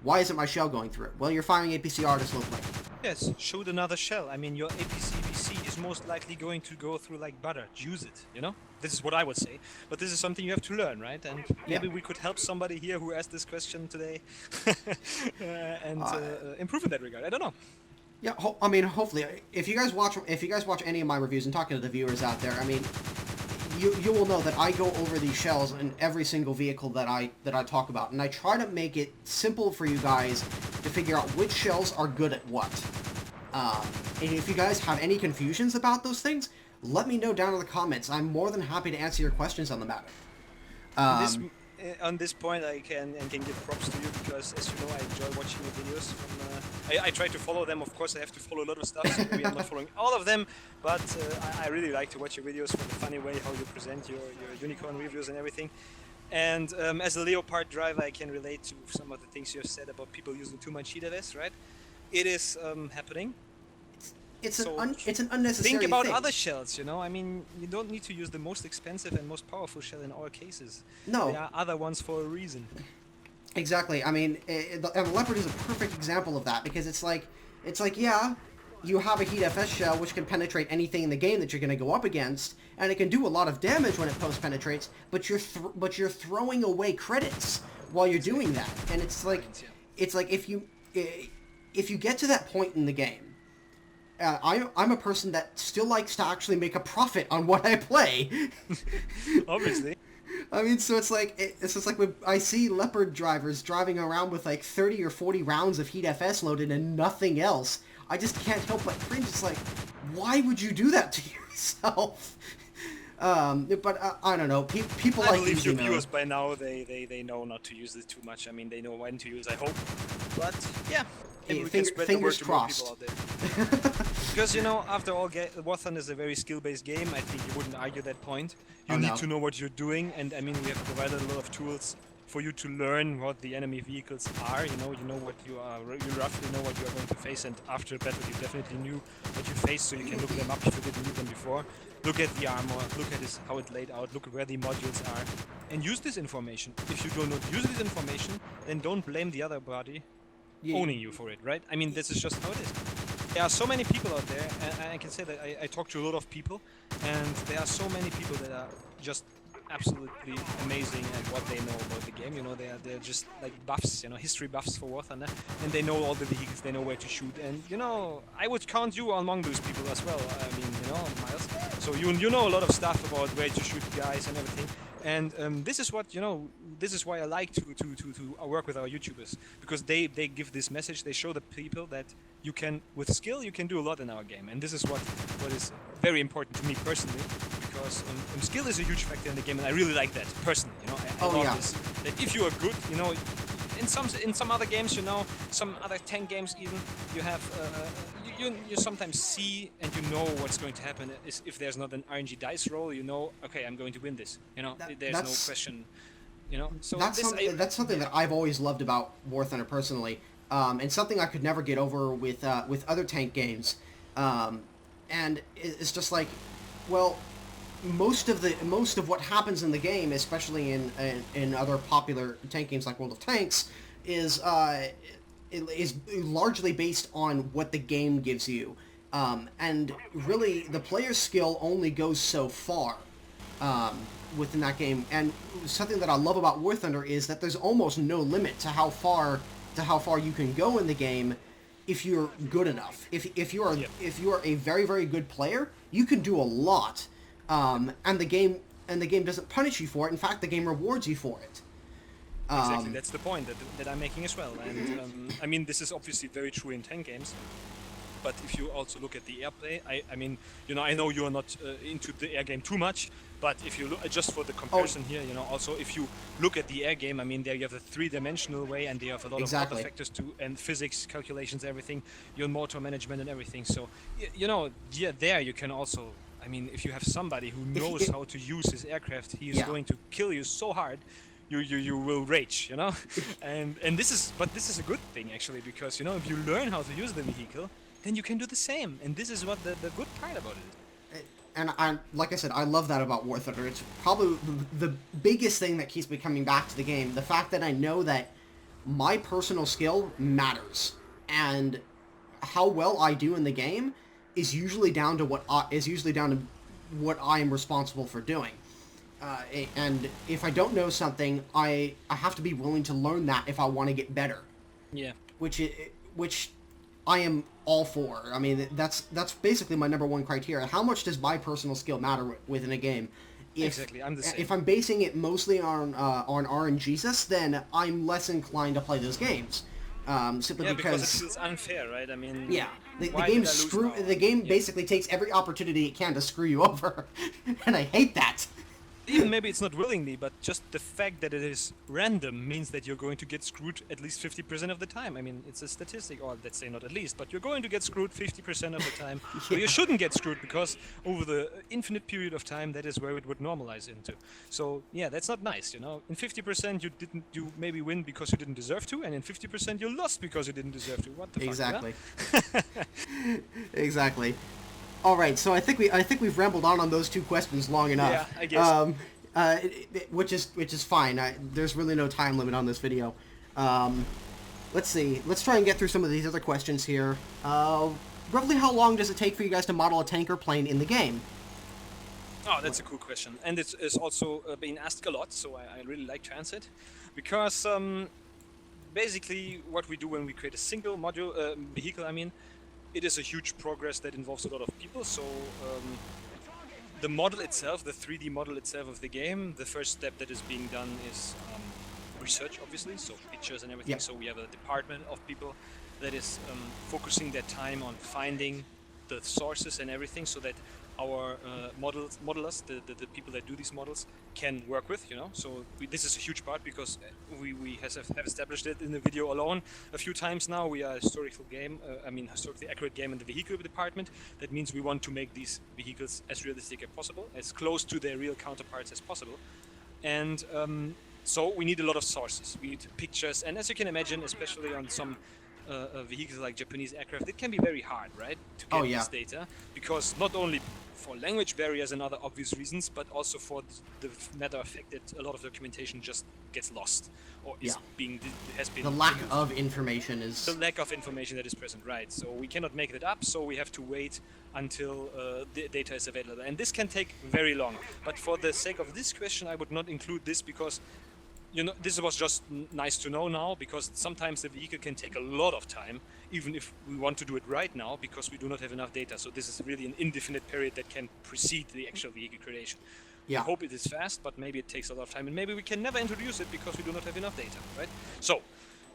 Why isn't my shell going through it? Well, you're firing APCR to slow play. Yes, shoot another shell. I mean, your APCBC is most likely going to go through like butter. Use it, you know? This is what I would say. But this is something you have to learn, right? And maybe we could help somebody here who asked this question today and improve in that regard. I don't know. Yeah, I mean, hopefully, if you guys watch any of my reviews and talking to the viewers out there, I mean, you will know that I go over these shells in every single vehicle that I talk about, and I try to make it simple for you guys to figure out which shells are good at what. And if you guys have any confusions about those things, let me know down in the comments. I'm more than happy to answer your questions on the matter. On this point, I can give props to you because, as you know, I enjoy watching your videos. I try to follow them. Of course, I have to follow a lot of stuff, so maybe I'm not following all of them. But I really like to watch your videos for the funny way how you present your unicorn reviews and everything. And as a Leopard driver, I can relate to some of the things you have said about people using too much HEATFS, right? It is happening. It's an unnecessary Think about thing. other shells, you know? I mean, you don't need to use the most expensive and most powerful shell in all cases. No. There are other ones for a reason. Exactly. I mean, and Leopard is a perfect example of that, because it's like, yeah, you have a HEATFS shell which can penetrate anything in the game that you're going to go up against, and it can do a lot of damage when it post-penetrates, but you're throwing away credits while you're doing that. And it's like if you get to that point in the game, I'm a person that still likes to actually make a profit on what I play. Obviously. I mean, so it's just like when I see Leopard drivers driving around with like 30 or 40 rounds of HEATFS loaded and nothing else. I just can't help but cringe. It's like, why would you do that to yourself? But I don't know. People I like believe easy your mode. viewers by now, they know not to use it too much. I mean, they know when to use, I hope. But, yeah. Maybe we can spread the word fingers to more crossed. people out there. Because, you know, after all, War Thunder is a very skill-based game. I think you wouldn't argue that point. You need to know what you're doing, and I mean, we have provided a lot of tools for you to learn what the enemy vehicles are. You know what you are. You roughly know what you are going to face, and after battle, you definitely knew what you faced, so you can look them up if you didn't know them before. Look at the armor, look at how it's laid out, look at where the modules are, and use this information. If you do not use this information, then don't blame the other party owning you for it, right? I mean, this is just how it is. There are so many people out there, and I can say that I talk to a lot of people, and there are so many people that are just absolutely amazing at what they know about the game. You know, they're just like buffs, you know, history buffs for War Thunder, and they know all the vehicles, they know where to shoot, and you know, I would count you among those people as well. I mean, you know, Miles. So you know a lot of stuff about where to shoot guys and everything. And this is what, you know, this is why I like to work with our YouTubers, because they give this message, they show the people that you can, with skill, you can do a lot in our game. And this is what is very important to me personally, because skill is a huge factor in the game, and I really like that personally, you know. I love this, that if you are good, you know, in some other games, you know, some other tank games even, you have you sometimes see and you know what's going to happen. If there's not an RNG dice roll, you know, okay, I'm going to win this. You know, there's no question. You know, so that's something that I've always loved about War Thunder personally, and something I could never get over with other tank games. And it's just like, well, most of what happens in the game, especially in other popular tank games like World of Tanks, is largely based on what the game gives you, and really the player's skill only goes so far within that game. And something that I love about War Thunder is that there's almost no limit to how far you can go in the game if you're good enough. If you are a very, very good player, you can do a lot. And the game doesn't punish you for it. In fact, the game rewards you for it. Exactly, that's the point that I'm making as well. And I mean, this is obviously very true in tank games. But if you also look at the airplay, I mean, you know, I know you are not into the air game too much, but if you look, just for the comparison here, you know, also if you look at the air game, I mean, there you have a three-dimensional way, and you have a lot of other factors too, and physics, calculations, everything, your motor management and everything. So, you know, there you can also, I mean, if you have somebody who knows how to use his aircraft, he is going to kill you so hard. you will rage, you know. And this is a good thing actually, because you know, if you learn how to use the vehicle, then you can do the same. And this is what the good part about it is. And like I said, I love that about War Thunder. It's probably the biggest thing that keeps me coming back to the game. The fact that I know that my personal skill matters, and how well I do in the game is usually down to what I am responsible for doing. And if I don't know something, I have to be willing to learn that if I want to get better. Yeah. Which I am all for. I mean, that's basically my number one criteria. How much does my personal skill matter within a game? Exactly, I'm the same. If I'm basing it mostly on RNGesus, then I'm less inclined to play those games. Simply because it feels unfair, right? I mean, yeah, the why game did I lose now? the game basically takes every opportunity it can to screw you over, and I hate that. Even maybe it's not willingly, but just the fact that it is random means that you're going to get screwed at least 50% of the time. I mean, it's a statistic, or let's say not at least, but you're going to get screwed 50% of the time. Or you shouldn't get screwed, because over the infinite period of time, that is where it would normalize into. So yeah, that's not nice, you know. In 50% you maybe win because you didn't deserve to, and in 50% you lost because you didn't deserve to. What the Exactly. fuck? Exactly. All right, so I think we've rambled on those two questions long enough. Yeah, I guess. Which is fine. There's really no time limit on this video. Let's see. Let's try and get through some of these other questions here. Roughly how long does it take for you guys to model a tanker plane in the game? Oh, that's a cool question, and it's also being asked a lot, so I really like to answer it, because basically what we do when we create a single module vehicle, I mean, it is a huge progress that involves a lot of people. So the model itself, the 3D model itself of the game, the first step that is being done is research, obviously, so pictures and everything. Yeah. So we have a department of people that is focusing their time on finding the sources and everything, so that our modelers, the people that do these models, can work with, you know. So this is a huge part, because we have established it in the video alone a few times now. We are a historically accurate game in the vehicle department. That means we want to make these vehicles as realistic as possible, as close to their real counterparts as possible. And so we need a lot of sources. We need pictures, and as you can imagine, especially on some vehicles like Japanese aircraft, it can be very hard, right, to get this data, because not only for language barriers and other obvious reasons, but also for the matter of fact that a lot of documentation just gets lost, or has been the lack of information is the lack of information that is present, right? So we cannot make that up, so we have to wait until the data is available, and this can take very long. But for the sake of this question, I would not include this, because you know, this was just nice to know now, because sometimes the vehicle can take a lot of time, even if we want to do it right now, because we do not have enough data. So this is really an indefinite period that can precede the actual vehicle creation. Yeah. I hope it is fast, but maybe it takes a lot of time, and maybe we can never introduce it because we do not have enough data, right? So,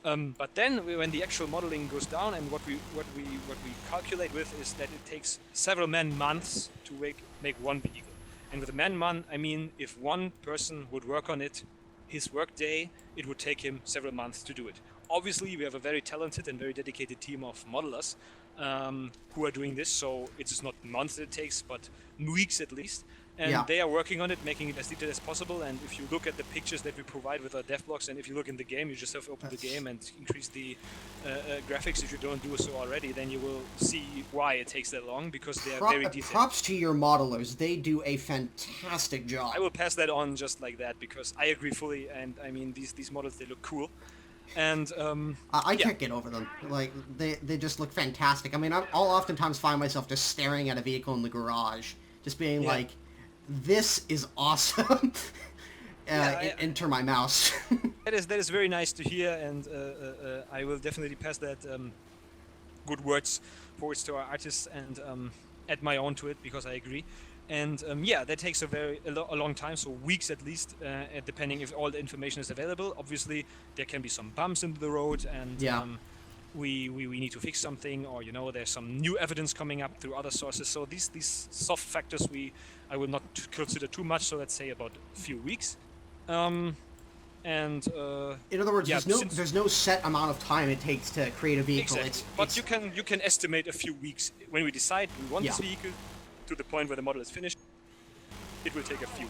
but then when the actual modeling goes down, and what we calculate with is that it takes several man-months to make one vehicle. And with a man-month, I mean, if one person would work on it, his work day, it would take him several months to do it. Obviously, we have a very talented and very dedicated team of modelers who are doing this, so it's not months it takes, but weeks at least. And they are working on it, making it as detailed as possible. And if you look at the pictures that we provide with our dev blocks, and if you look in the game, you just have to open the game and increase the graphics if you don't do so already, then you will see why it takes that long, because they are very detailed. Props to your modelers. They do a fantastic job. I will pass that on just like that, because I agree fully, and I mean, these models, they look cool. And I can't get over them. Like, they just look fantastic. I mean, I'll oftentimes find myself just staring at a vehicle in the garage, just being like, this is awesome. Enter my mouse. That is very nice to hear, and I will definitely pass that good words forwards to our artists, and add my own to it, because I agree. And that takes a long time, so weeks at least, depending if all the information is available. Obviously, there can be some bumps in the road, and we need to fix something, or there's some new evidence coming up through other sources. So these soft factors I will not consider too much. So let's say about a few weeks. In other words, there's no set amount of time it takes to create a vehicle. Exactly. But you can estimate a few weeks when we decide we want this vehicle to the point where the model is finished. It will take a few.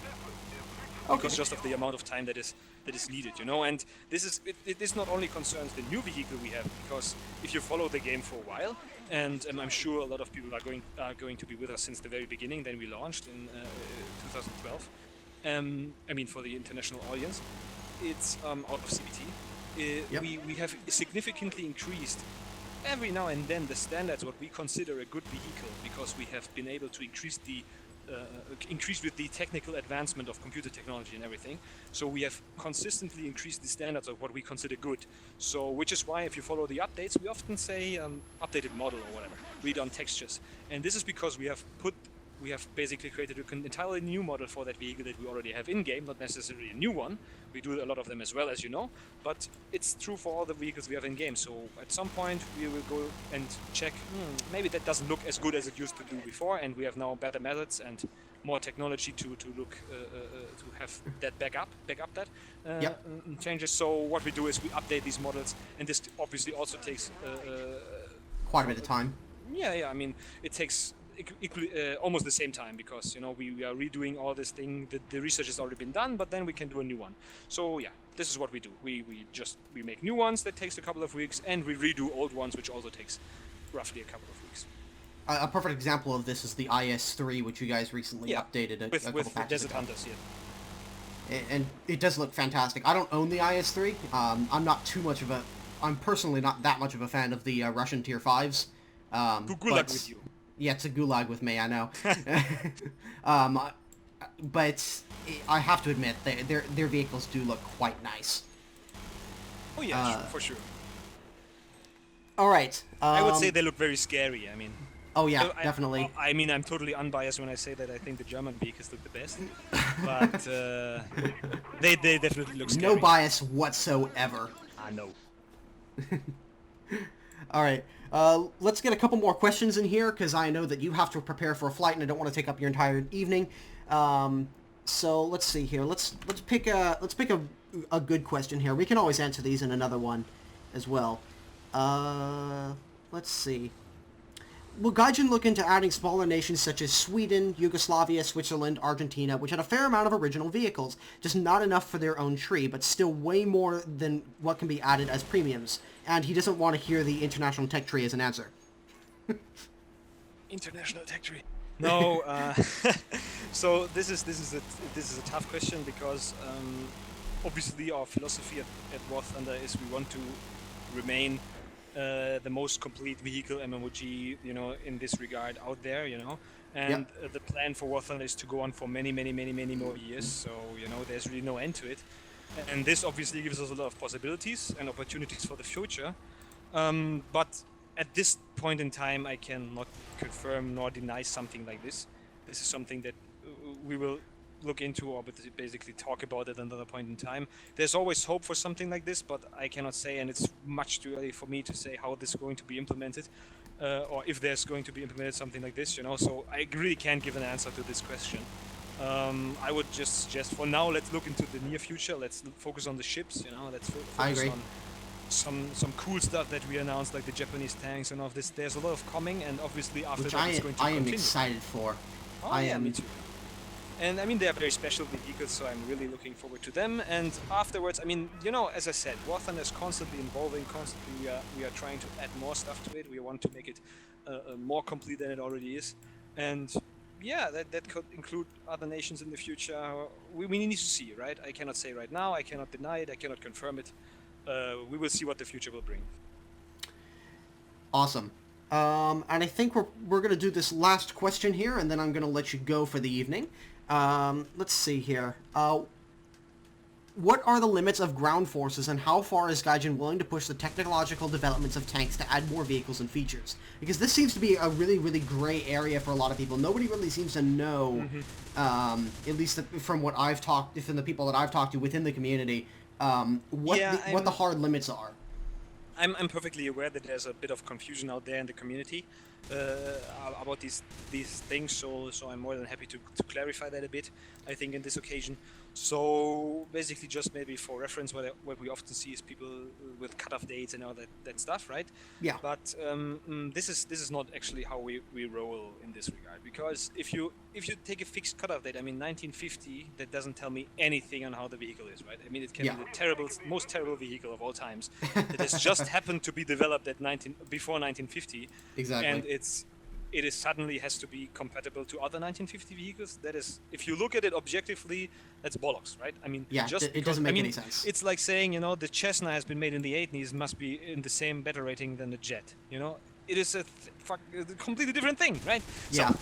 Because just of the amount of time that is that is needed, you know. And this not only concerns the new vehicle we have, because if you follow the game for a while, and I'm sure a lot of people are going to be with us since the very beginning. Then we launched in 2012. I mean, for the international audience, it's out of CVT. Yep. We have significantly increased every now and then the standards what we consider a good vehicle, because we have been able to increase with the technical advancement of computer technology and everything. So we have consistently increased the standards of what we consider good. So which is why if you follow the updates, we often say updated model or whatever, read on textures. And this is because we have basically created an entirely new model for that vehicle that we already have in-game, not necessarily a new one. We do a lot of them as well, as you know, but it's true for all the vehicles we have in-game. So at some point we will go and check, maybe that doesn't look as good as it used to do before, and we have now better methods and more technology to look to have that back up that changes. So what we do is we update these models, and this obviously also takes Quite a bit of time. I mean, it takes almost the same time, because you know we are redoing all this thing. The research has already been done, but then we can do a new one. So yeah, this is what we do. We make new ones that takes a couple of weeks, and we redo old ones, which also takes roughly a couple of weeks. A perfect example of this is the IS-3, which you guys recently updated a couple with patches Desert ago. Hunters. Yeah. And it does look fantastic. I don't own the IS-3. I'm personally not that much of a fan of the Russian Tier 5s. Gulag with you. Yeah, it's a gulag with me, I know. But I have to admit, their vehicles do look quite nice. Oh yeah, for sure. All right. I would say they look very scary. I mean. Oh yeah, definitely. I mean, I'm totally unbiased when I say that I think the German vehicles look the best, but they definitely look scary. No bias whatsoever. I know. All right. Let's get a couple more questions in here, because I know that you have to prepare for a flight, and I don't want to take up your entire evening. So let's see here. Let's pick a good question here. We can always answer these in another one as well. Let's see. Will Gaijin look into adding smaller nations such as Sweden, Yugoslavia, Switzerland, Argentina, which had a fair amount of original vehicles, just not enough for their own tree, but still way more than what can be added as premiums? And he doesn't want to hear the international tech tree as an answer. International tech tree. No. So this is a tough question, because obviously our philosophy at War Thunder is we want to remain the most complete vehicle MMOG, you know, in this regard out there, you know. And the plan for War Thunder is to go on for many more years. So, you know, there's really no end to it. And this obviously gives us a lot of possibilities and opportunities for the future. But at this point in time, I cannot confirm nor deny something like this. This is something that we will look into, or basically talk about at another point in time. There's always hope for something like this, but I cannot say, and it's much too early for me to say how this is going to be implemented, or if there's going to be implemented something like this, you know. So I really can't give an answer to this question. I would just suggest for now, let's look into the near future. Let's focus on the ships, you know. Let's focus on some cool stuff that we announced, like the Japanese tanks and all of this. There's a lot of coming, and obviously after that it's going to continue. I am excited for. Me too. And I mean, they are very special vehicles, so I'm really looking forward to them. And afterwards, I mean, you know, as I said, War Thunder is constantly evolving, constantly we are trying to add more stuff to it. We want to make it more complete than it already is. And yeah, that could include other nations in the future. We need to see, right? I cannot say right now, I cannot deny it, I cannot confirm it. We will see what the future will bring. Awesome. And I think we're going to do this last question here, and then I'm going to let you go for the evening. Let's see here. What are the limits of ground forces, and how far is Gaijin willing to push the technological developments of tanks to add more vehicles and features? Because this seems to be a really, really gray area for a lot of people. Nobody really seems to know, at least from what from the people that I've talked to within the community, what the hard limits are. I'm perfectly aware that there's a bit of confusion out there in the community about these things. So I'm more than happy to clarify that a bit. I think in this occasion. So basically, just maybe for reference, what we often see is people with cutoff dates and all that stuff, right? Yeah. But this is not actually how we roll in this regard, because if you take a fixed cutoff date, I mean 1950, that doesn't tell me anything on how the vehicle is, right? I mean, it can be the most terrible vehicle of all times that has just happened to be developed at before 1950, Exactly. and it is suddenly has to be compatible to other 1950 vehicles. That is, if you look at it objectively, that's bollocks, right? I mean, it doesn't make any sense. It's like saying, the Cessna has been made in the 80s, must be in the same battle rating than the Jet. It is a completely different thing, right? Yeah. So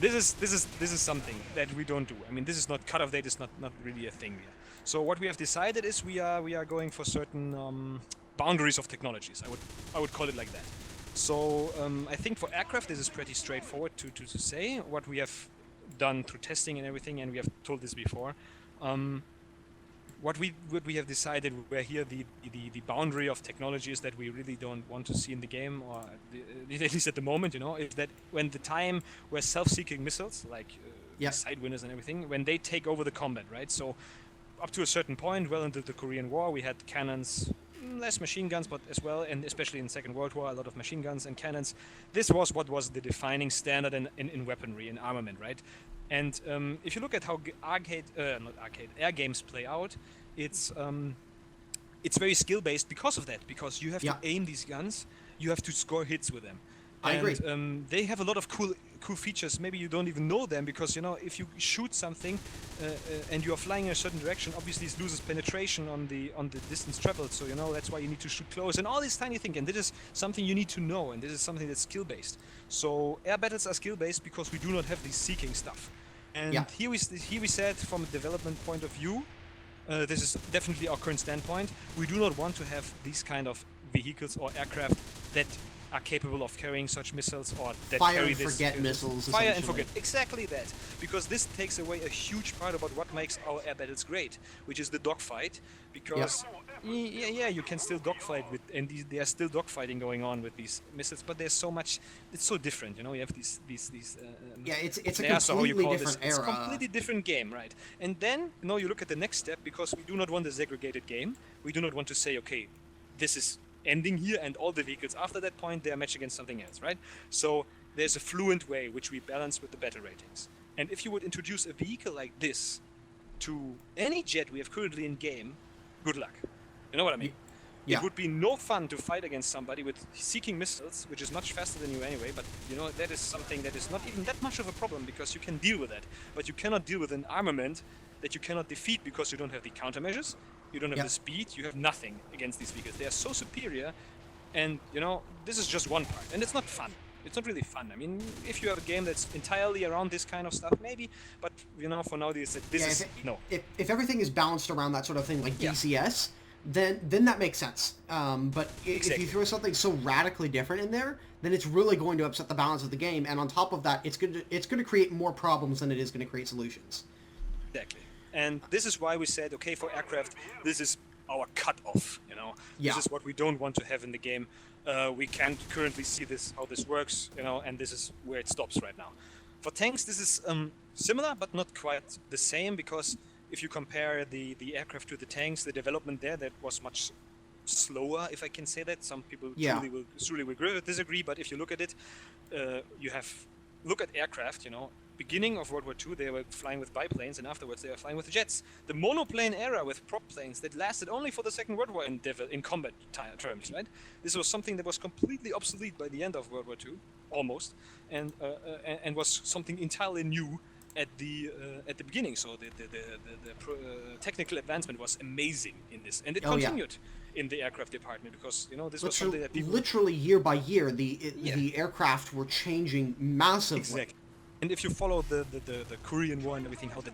this is something that we don't do. I mean, this is not cutoff date is not really a thing here. So what we have decided is we are going for certain boundaries of technologies. I would call it like that. So I think for aircraft, this is pretty straightforward to say what we have done through testing and everything, and we have told this before. What we have decided where here the boundary of technologies that we really don't want to see in the game, or at least at the moment, is that when the time where self-seeking missiles like Sidewinners and everything, when they take over the combat, right? So up to a certain point, well into the Korean War, we had cannons, less machine guns, but as well, and especially in the Second World War, a lot of machine guns and cannons. This was what was the defining standard in weaponry and armament, right? And if you look at how air games play out, it's very skill based because of that. Because you have to aim these guns, you have to score hits with them. I agree. They have a lot of cool features. Maybe you don't even know them, because if you shoot something and you are flying in a certain direction, obviously it loses penetration on the distance traveled. So that's why you need to shoot close and all these tiny things. And this is something you need to know, and this is something that's skill based. So air battles are skill based because we do not have this seeking stuff. And here we said, from a development point of view, this is definitely our current standpoint. We do not want to have these kind of vehicles or aircraft that are capable of carrying such missiles, or that fire carry and this forget missiles. Fire and forget, exactly that. Because this takes away a huge part about what makes our air battles great, which is the dogfight. Because you can still dogfight with, and there's still dogfighting going on with these missiles, but there's so much. It's so different, you have these. It's a completely different era. It's a completely different game, right? And then you look at the next step, because we do not want a segregated game. We do not want to say, okay, this is ending here, and all the vehicles after that point, they are matched against something else, right? So there's a fluent way which we balance with the battle ratings. And if you would introduce a vehicle like this to any jet we have currently in game, good luck. You know what I mean? It would be no fun to fight against somebody with seeking missiles, which is much faster than you anyway, but that is something that is not even that much of a problem, because you can deal with that. But you cannot deal with an armament that you cannot defeat, because you don't have the countermeasures, you don't have the speed, you have nothing against these vehicles. They are so superior, and this is just one part, and it's not fun. It's not really fun. I mean, if you have a game that's entirely around this kind of stuff, maybe, but for now, if everything is balanced around that sort of thing, like DCS, then that makes sense. But if you throw something so radically different in there, then it's really going to upset the balance of the game, and on top of that, it's going to create more problems than it is going to create solutions. Exactly. And this is why we said, okay, for aircraft, this is our cutoff. This is what we don't want to have in the game. We can't currently see how this works, and this is where it stops right now. For tanks, this is similar, but not quite the same, because if you compare the aircraft to the tanks, the development there, that was much slower, if I can say that. Some people truly will disagree, but if you look at it, look at aircraft, beginning of World War II, they were flying with biplanes, and afterwards they were flying with jets. The monoplane era with prop planes, that lasted only for the Second World War in combat terms, right? This was something that was completely obsolete by the end of World War II, almost, and was something entirely new at the beginning. So the technical advancement was amazing in this, and it continued in the aircraft department, because this was something that people literally year by year, the aircraft were changing massively. Exactly. And if you follow the Korean War and everything, how the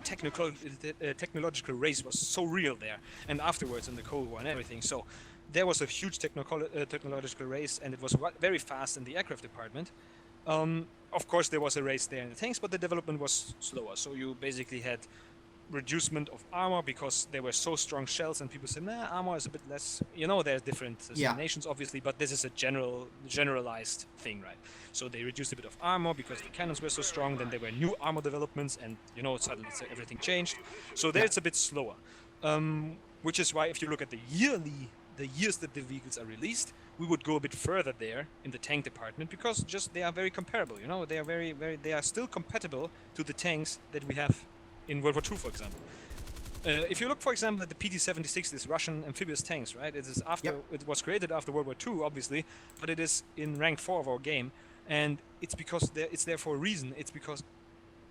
technological race was so real there, and afterwards in the Cold War and everything, so there was a huge technological race, and it was very fast in the aircraft department. Of course, there was a race there in the tanks, but the development was slower. So you basically had reducement of armor because they were so strong shells, and people say, nah, armor is a bit less. You know, there's different nations, obviously, but this is a generalized thing, right? So they reduced a bit of armor because the cannons were so strong. Then there were new armor developments, and you know, suddenly everything changed. So there it's a bit slower, which is why if you look at the years that the vehicles are released, we would go a bit further there in the tank department because just they are very comparable. You know, they are they are still compatible to the tanks that we have in World War II, for example. If you look, for example, at the PT-76, this Russian amphibious tanks, right? It is after it was created after World War II, obviously, but it is in rank 4 of our game, and it's because it's there for a reason. It's because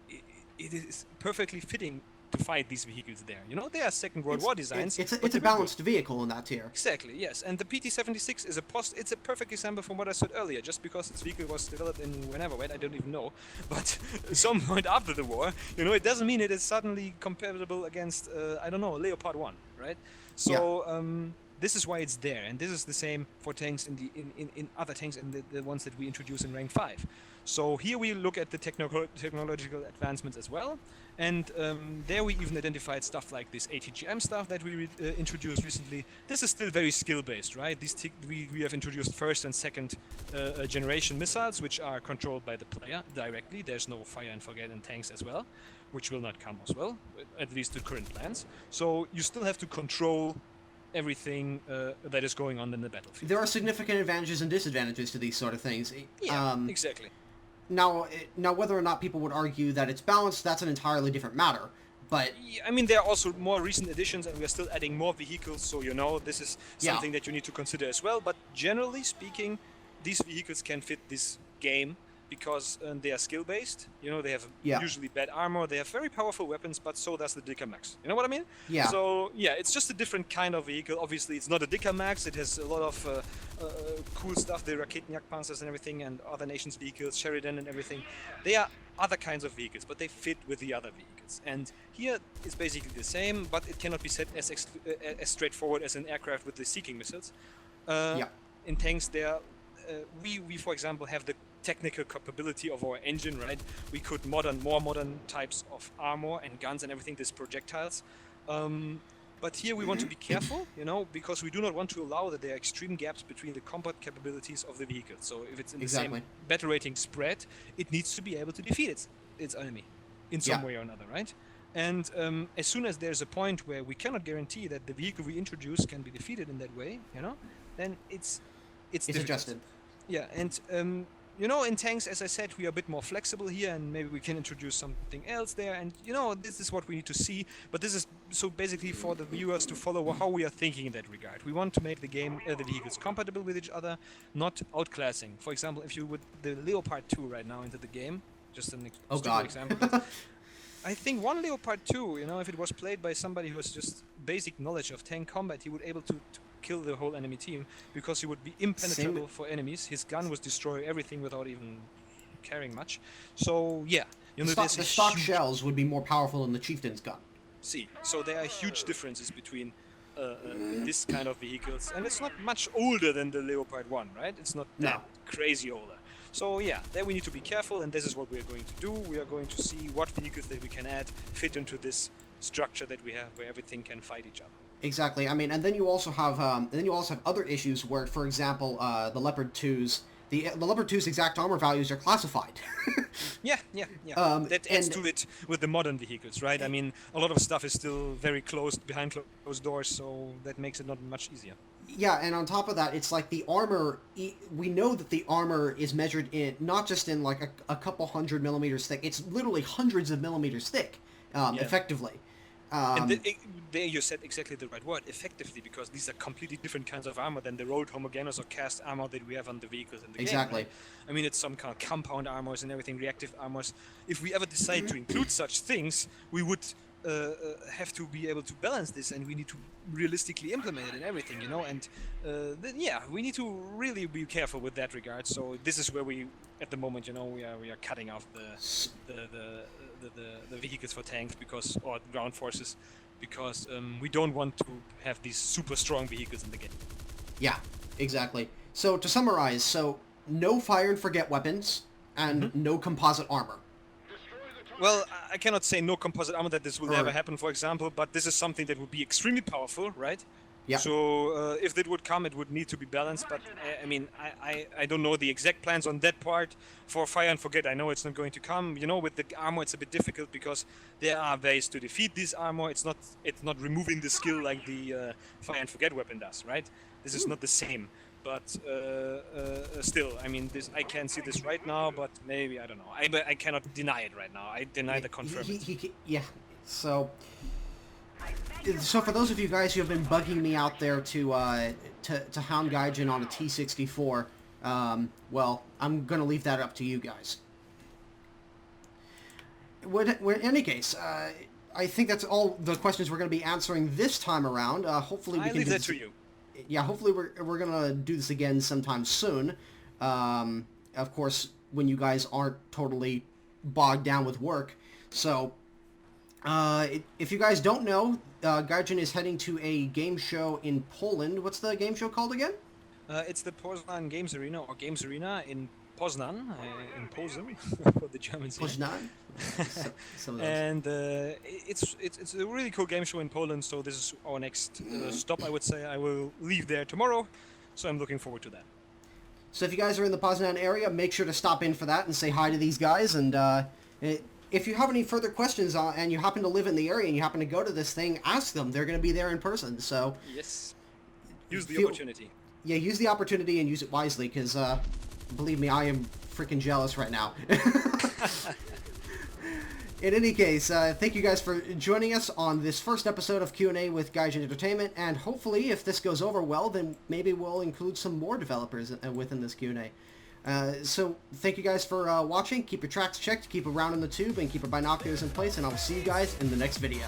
it is perfectly fitting to fight these vehicles there. You know, they are Second World War designs. It's a balanced vehicle in that tier. Exactly, yes. And the PT-76 is it's a perfect example from what I said earlier. Just because its vehicle was developed in whenever, right? I don't even know. But some point after the war, you know, it doesn't mean it is suddenly compatible against, I don't know, Leopard 1, right? So, this is why it's there. And this is the same for tanks in other tanks and the ones that we introduce in rank 5. So here we look at the technological advancements as well. And there we even identified stuff like this ATGM stuff that we introduced recently. This is still very skill-based, right? We have introduced first and second generation missiles, which are controlled by the player directly. There's no fire and forget in tanks as well, which will not come as well, at least the current plans. So you still have to control everything that is going on in the battlefield. There are significant advantages and disadvantages to these sort of things. Yeah, exactly. Now, whether or not people would argue that it's balanced, that's an entirely different matter. But I mean, there are also more recent additions, and we are still adding more vehicles. So you know, this is something that you need to consider as well. But generally speaking, these vehicles can fit this game because they are skill-based. You know, they have usually bad armor. They have very powerful weapons, but so does the Dicker Max. You know what I mean? Yeah. So yeah, it's just a different kind of vehicle. Obviously, it's not a Dicker Max. It has a lot of cool stuff, the Raketenjagdpanzers and everything, and other nations' vehicles, Sheridan and everything. They are other kinds of vehicles, but they fit with the other vehicles. And here it's basically the same, but it cannot be set as straightforward as an aircraft with the Seeking missiles. In tanks, we for example have the technical capability of our engine, right? We could more modern types of armor and guns and everything, these projectiles. But here we want to be careful, you know, because we do not want to allow that there are extreme gaps between the combat capabilities of the vehicle. So if it's in the same battle rating spread, it needs to be able to defeat its enemy in some way or another, right? And as soon as there's a point where we cannot guarantee that the vehicle we introduce can be defeated in that way, you know, then it's adjusted. Yeah, and you know, in tanks, as I said, we are a bit more flexible here, and maybe we can introduce something else there. And you know, this is what we need to see. But this is so basically for the viewers to follow how we are thinking in that regard. We want to make the game, the vehicles compatible with each other, not outclassing. For example, if you would the Leopard 2 right now into the game, just an example. But I think one Leopard 2, you know, if it was played by somebody who has just basic knowledge of tank combat, he would able to kill the whole enemy team because he would be impenetrable for enemies. His gun would destroy everything without even caring much. So yeah, you know, the stock shells would be more powerful than the Chieftain's gun. So there are huge differences between this kind of vehicles, and it's not much older than the Leopard 1, right? It's not that crazy older. So yeah, there we need to be careful, and this is what we are going to do. We are going to see what vehicles that we can add fit into this structure that we have, where everything can fight each other. Exactly. I mean, and then you also have other issues where, for example, the Leopard 2's the Leopard 2's exact armor values are classified. Yeah. That adds to it with the modern vehicles, right? I mean, a lot of stuff is still very closed behind closed doors, so that makes it not much easier. Yeah, and on top of that, it's like the armor. We know that the armor is measured in not just in like a couple hundred millimeters thick. It's literally hundreds of millimeters thick, effectively. And there you said exactly the right word, effectively, because these are completely different kinds of armor than the rolled homogeneous or cast armor that we have on the vehicles in the game. Right? I mean, it's some kind of compound armors and everything, reactive armors. If we ever decide to include such things, we would have to be able to balance this, and we need to realistically implement it and everything, you know. And we need to really be careful with that regard. So this is where we, at the moment, you know, we are cutting off the vehicles for tanks or ground forces, because we don't want to have these super strong vehicles in the game. Yeah, exactly. So to summarize, no fire and forget weapons and no composite armor. Well, I cannot say no composite armor that this will never Right. happen, for example, but this is something that would be extremely powerful, right? Yeah. So if that would come, it would need to be balanced. But I mean, I don't know the exact plans on that part for Fire and Forget. I know it's not going to come. You know, with the armor, it's a bit difficult because there are ways to defeat this armor. It's not removing the skill like the Fire and Forget weapon does, right? This is not the same. But still, I mean, I can't see this right now. But maybe I don't know. I cannot deny it right now. I deny the confirm it. Yeah. So for those of you guys who have been bugging me out there to hound Gaijin on a T64, well, I'm gonna leave that up to you guys. In any case, I think that's all the questions we're going to be answering this time around. Hopefully we I can leave do that this, to you. yeah, hopefully we're gonna do this again sometime soon. Of course, when you guys aren't totally bogged down with work. So, if you guys don't know, Gaijin is heading to a game show in Poland. What's the game show called again? It's the Poznan Games Arena or Games Arena in Poznan, in Posen for the Germans. here. Poznan. Some of those. And it's a really cool game show in Poland. So this is our next stop. I would say I will leave there tomorrow. So I'm looking forward to that. So if you guys are in the Poznan area, make sure to stop in for that and say hi to these guys. And if you have any further questions and you happen to live in the area and you happen to go to this thing, ask them. They're going to be there in person. So Yes. Use the Feel- opportunity. yeah, use the opportunity and use it wisely, because believe me, I am freaking jealous right now. In any case, thank you guys for joining us on this first episode of Q&A with Gaijin Entertainment, and hopefully, if this goes over well, then maybe we'll include some more developers within this Q&A. So, thank you guys for watching. Keep your tracks checked, keep around in the tube, and keep your binoculars in place, and I will see you guys in the next video.